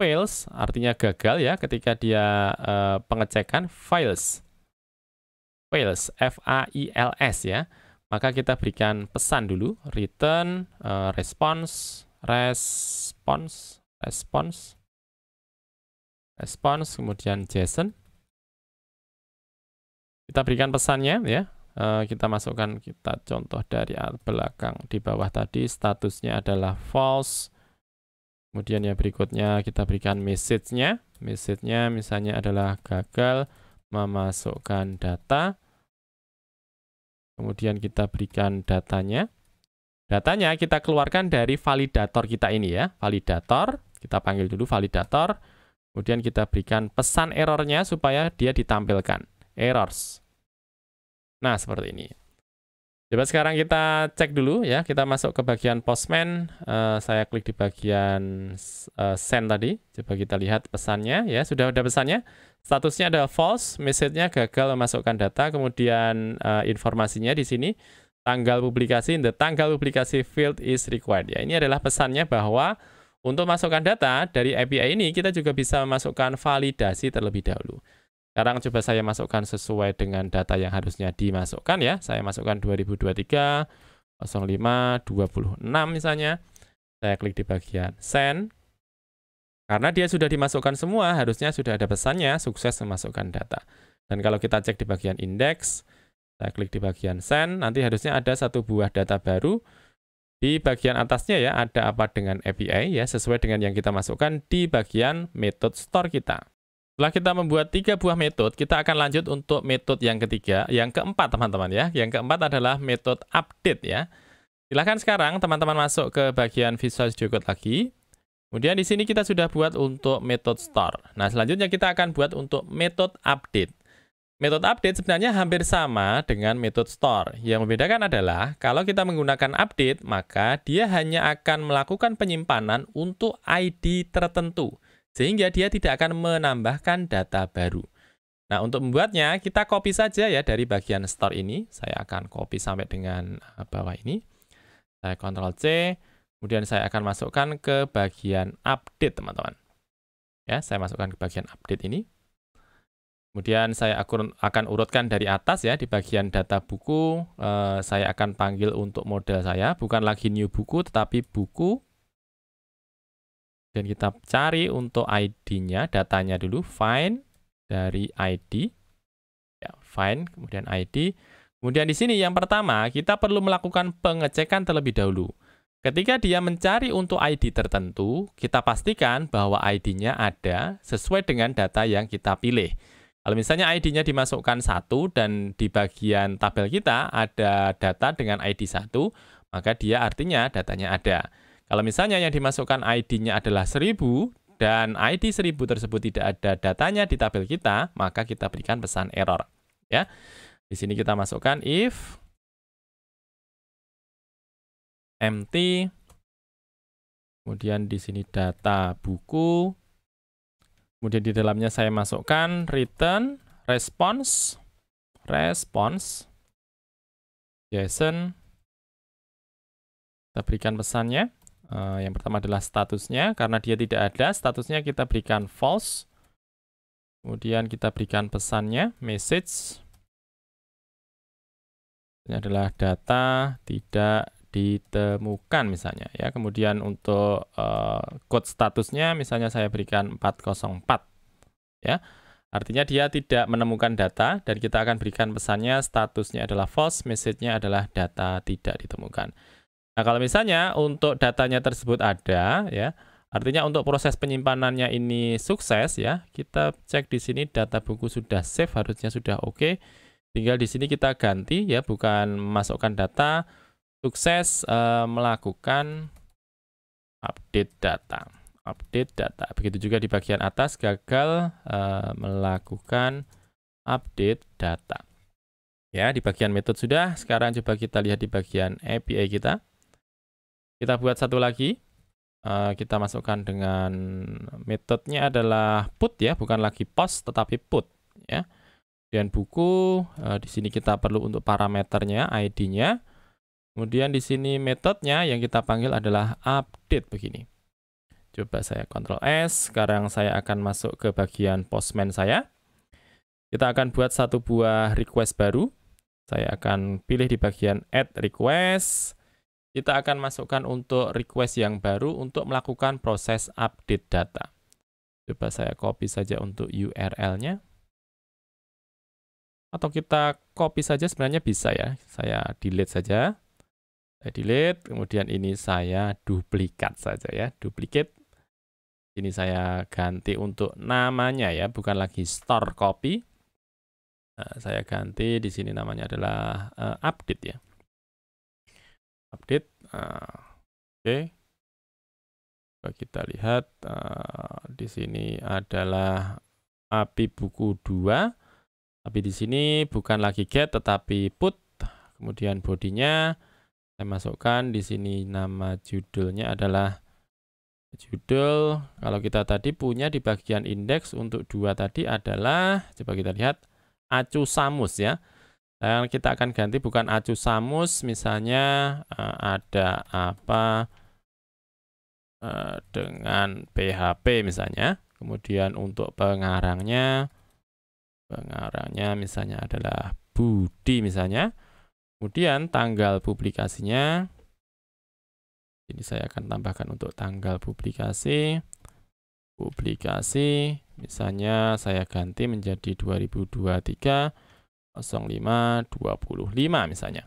fails, artinya gagal ya, ketika dia pengecekan fails fails ya, maka kita berikan pesan dulu, return response, kemudian JSON. Kita berikan pesannya ya, kita masukkan, kita contoh dari belakang di bawah tadi, statusnya adalah false. Kemudian yang berikutnya kita berikan message-nya misalnya adalah gagal memasukkan data. Kemudian kita berikan datanya. Datanya kita keluarkan dari validator kita ini ya. Validator, kita panggil dulu validator. Kemudian kita berikan pesan errornya supaya dia ditampilkan. Errors. Nah, seperti ini. Coba sekarang kita cek dulu ya. Kita masuk ke bagian Postman. Saya klik di bagian send tadi. Coba kita lihat pesannya ya. Sudah ada pesannya. Statusnya adalah false, message-nya gagal memasukkan data, kemudian informasinya di sini tanggal publikasi, the tanggal publikasi field is required. Ya, ini adalah pesannya bahwa untuk masukkan data dari API ini kita juga bisa memasukkan validasi terlebih dahulu. Sekarang coba saya masukkan sesuai dengan data yang harusnya dimasukkan ya. Saya masukkan 2023 05 26 misalnya. Saya klik di bagian send. Karena dia sudah dimasukkan semua, harusnya sudah ada pesannya, sukses memasukkan data. Dan kalau kita cek di bagian index, saya klik di bagian send, nanti harusnya ada satu buah data baru. Di bagian atasnya ya, ada apa dengan API ya, sesuai dengan yang kita masukkan di bagian method store kita. Setelah kita membuat 3 buah metode, kita akan lanjut untuk metode yang ketiga, yang keempat teman-teman ya. Yang keempat adalah metode update ya. Silahkan sekarang teman-teman masuk ke bagian Visual Studio Code lagi. Kemudian di sini kita sudah buat untuk method store. Nah, selanjutnya kita akan buat untuk method update. Method update sebenarnya hampir sama dengan method store. Yang membedakan adalah kalau kita menggunakan update, maka dia hanya akan melakukan penyimpanan untuk ID tertentu. Sehingga dia tidak akan menambahkan data baru. Nah, untuk membuatnya, kita copy saja ya dari bagian store ini. Saya akan copy sampai dengan bawah ini. Saya Ctrl C. Kemudian saya akan masukkan ke bagian update, teman-teman. Ya, saya masukkan ke bagian update ini. Kemudian saya akan urutkan dari atas ya, di bagian data buku. Saya akan panggil untuk model saya, bukan lagi new buku, tetapi buku. Dan kita cari untuk ID-nya, datanya dulu, find dari ID. Ya, find, kemudian ID. Kemudian di sini yang pertama, kita perlu melakukan pengecekan terlebih dahulu. Ketika dia mencari untuk ID tertentu, kita pastikan bahwa ID-nya ada sesuai dengan data yang kita pilih. Kalau misalnya ID-nya dimasukkan 1 dan di bagian tabel kita ada data dengan ID 1, maka dia artinya datanya ada. Kalau misalnya yang dimasukkan ID-nya adalah 1000 dan ID 1000 tersebut tidak ada datanya di tabel kita, maka kita berikan pesan error. Ya, di sini kita masukkan if empty, kemudian di sini data buku, kemudian di dalamnya saya masukkan return response, JSON, kita berikan pesannya. Yang pertama adalah statusnya, karena dia tidak ada, statusnya kita berikan false, kemudian kita berikan pesannya, message, ini adalah data tidak ditemukan misalnya ya. Kemudian untuk code statusnya misalnya saya berikan 404 ya. Artinya dia tidak menemukan data dan kita akan berikan pesannya statusnya adalah false, message-nya adalah data tidak ditemukan. Nah, kalau misalnya untuk datanya tersebut ada ya, artinya untuk proses penyimpanannya ini sukses ya, kita cek di sini data buku sudah save, harusnya sudah oke. Tinggal di sini kita ganti ya, bukan memasukkan data, sukses melakukan update data. Update data. Begitu juga di bagian atas gagal melakukan update data. Ya, di bagian metode sudah. Sekarang coba kita lihat di bagian API kita. Kita buat satu lagi. Kita masukkan dengan metodenya adalah put ya, bukan lagi post tetapi put ya. Dan buku di sini kita perlu untuk parameternya, ID-nya. Kemudian di sini metodenya yang kita panggil adalah update begini. Coba saya Ctrl S, sekarang saya akan masuk ke bagian Postman saya. Kita akan buat satu buah request baru. Saya akan pilih di bagian Add Request. Kita akan masukkan untuk request yang baru untuk melakukan proses update data. Coba saya copy saja untuk URL-nya. Atau kita copy saja sebenarnya bisa ya. Saya delete saja. Saya delete, kemudian ini saya duplikat saja ya. Duplicate. Ini saya ganti untuk namanya ya, bukan lagi store copy. Nah, saya ganti di sini namanya adalah update ya. Update. Oke. Coba kita lihat di sini adalah API buku 2. Tapi di sini bukan lagi get tetapi put. Kemudian bodinya saya masukkan di sini nama judulnya adalah judul. Kalau kita tadi punya di bagian indeks untuk 2 tadi adalah, coba kita lihat, Acu Samus ya. Dan kita akan ganti bukan Acu Samus, misalnya ada apa dengan PHP misalnya. Kemudian untuk pengarangnya misalnya adalah Budi misalnya. Kemudian tanggal publikasinya. Ini saya akan tambahkan untuk tanggal publikasi. Misalnya saya ganti menjadi 2023 05 25 misalnya.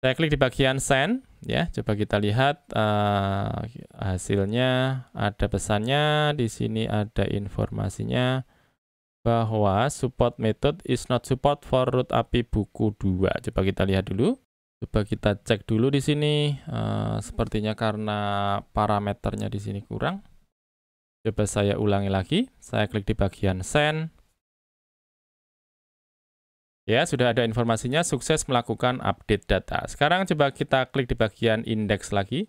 Saya klik di bagian send ya. Coba kita lihat hasilnya, ada pesannya, di sini ada informasinya bahwa support method is not support for root API buku 2. Coba kita lihat dulu. Coba kita cek dulu di sini. Sepertinya karena parameternya di sini kurang. Coba saya ulangi lagi. Saya klik di bagian send. Ya, sudah ada informasinya sukses melakukan update data. Sekarang coba kita klik di bagian index lagi.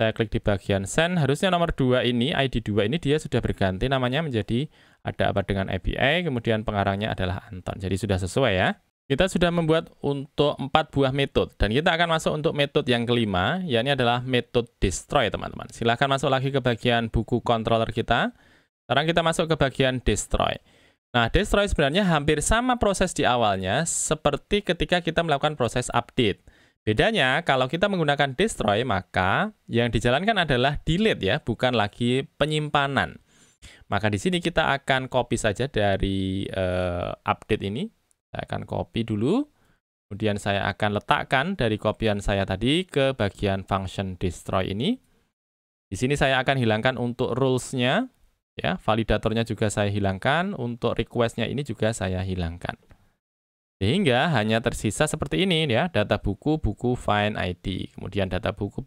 Saya klik di bagian send. Harusnya nomor 2 ini, ID 2 ini dia sudah berganti namanya menjadi ada apa dengan API. Kemudian pengarangnya adalah Anton. Jadi sudah sesuai ya. Kita sudah membuat untuk 4 buah metode, dan kita akan masuk untuk metode yang kelima, yakni adalah metode destroy, teman-teman. Silahkan masuk lagi ke bagian buku controller kita. Sekarang kita masuk ke bagian destroy. Nah, destroy sebenarnya hampir sama proses di awalnya, seperti ketika kita melakukan proses update. Bedanya, kalau kita menggunakan destroy, maka yang dijalankan adalah delete ya, bukan lagi penyimpanan. Maka di sini kita akan copy saja dari update ini. Saya akan copy dulu, kemudian saya akan letakkan dari copyan saya tadi ke bagian function destroy ini. Di sini saya akan hilangkan untuk rules-nya, ya, validatornya juga saya hilangkan, untuk request-nya ini juga saya hilangkan. Sehingga hanya tersisa seperti ini ya, data buku, buku find ID, kemudian data buku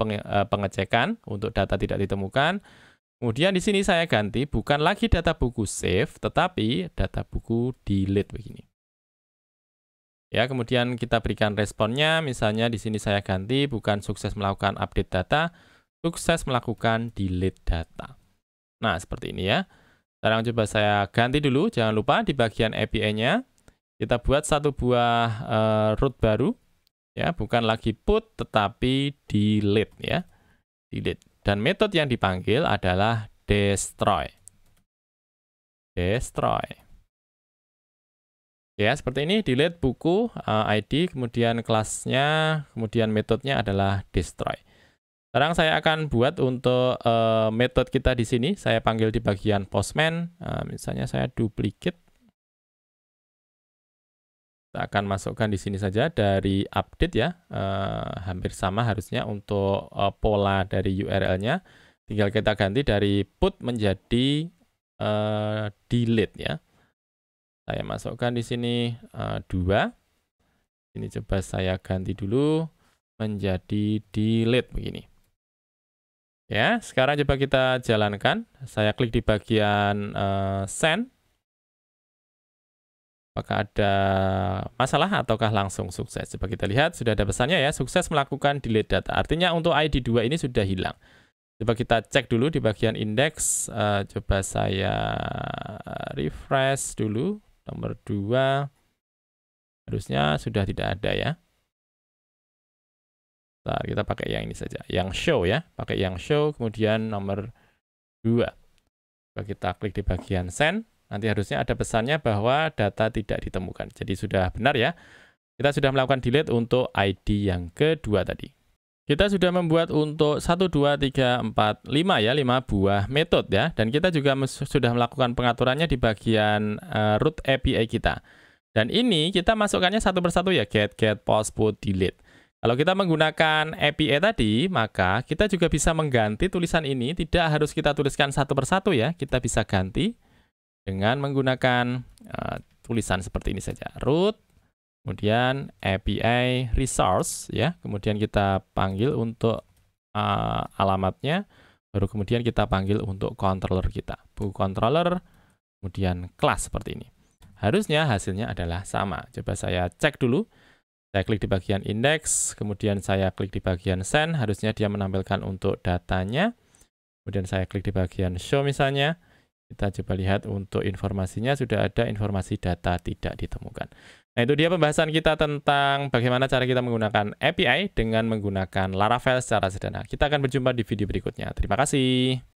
pengecekan untuk data tidak ditemukan. Kemudian di sini saya ganti bukan lagi data buku save, tetapi data buku delete begini. Ya, kemudian kita berikan responnya, misalnya di sini saya ganti bukan sukses melakukan update data, sukses melakukan delete data. Nah, seperti ini ya. Sekarang coba saya ganti dulu, jangan lupa di bagian API-nya kita buat satu buah root baru, ya, bukan lagi put tetapi delete ya, delete. Dan metode yang dipanggil adalah destroy. Destroy. Ya, seperti ini, delete buku, ID, kemudian kelasnya, kemudian metodenya adalah destroy. Sekarang saya akan buat untuk metode kita di sini. Saya panggil di bagian postman. Misalnya saya duplicate. Kita akan masukkan di sini saja dari update ya. Hampir sama harusnya untuk pola dari URL-nya. Tinggal kita ganti dari put menjadi delete ya. Saya masukkan di sini 2. Ini coba saya ganti dulu menjadi delete begini. Ya, sekarang coba kita jalankan. Saya klik di bagian send. Apakah ada masalah ataukah langsung sukses? Coba kita lihat, sudah ada pesannya ya, sukses melakukan delete data. Artinya untuk ID 2 ini sudah hilang. Coba kita cek dulu di bagian indeks. Coba saya refresh dulu. Nomor 2. Harusnya sudah tidak ada ya. Nah, kita pakai yang ini saja, yang show ya. Pakai yang show, kemudian nomor 2. Coba kita klik di bagian send. Nanti harusnya ada pesannya bahwa data tidak ditemukan. Jadi sudah benar ya. Kita sudah melakukan delete untuk ID yang kedua tadi. Kita sudah membuat untuk 1, 2, 3, 4, 5 ya, 5 buah metode ya. Dan kita juga sudah melakukan pengaturannya di bagian root API kita. Dan ini kita masukkannya satu persatu ya, get, post, put, delete. Kalau kita menggunakan API tadi, maka kita juga bisa mengganti tulisan ini. Tidak harus kita tuliskan satu persatu ya. Kita bisa ganti dengan menggunakan tulisan seperti ini saja. Root, kemudian API resource ya. Kemudian kita panggil untuk alamatnya. Baru kemudian kita panggil untuk controller kita. Buku controller, kemudian kelas seperti ini. Harusnya hasilnya adalah sama. Coba saya cek dulu. Saya klik di bagian index, kemudian saya klik di bagian send. Harusnya dia menampilkan untuk datanya. Kemudian saya klik di bagian show misalnya. Kita coba lihat untuk informasinya sudah ada informasi data tidak ditemukan. Nah, itu dia pembahasan kita tentang bagaimana cara kita menggunakan API dengan menggunakan Laravel secara sederhana. Kita akan berjumpa di video berikutnya. Terima kasih.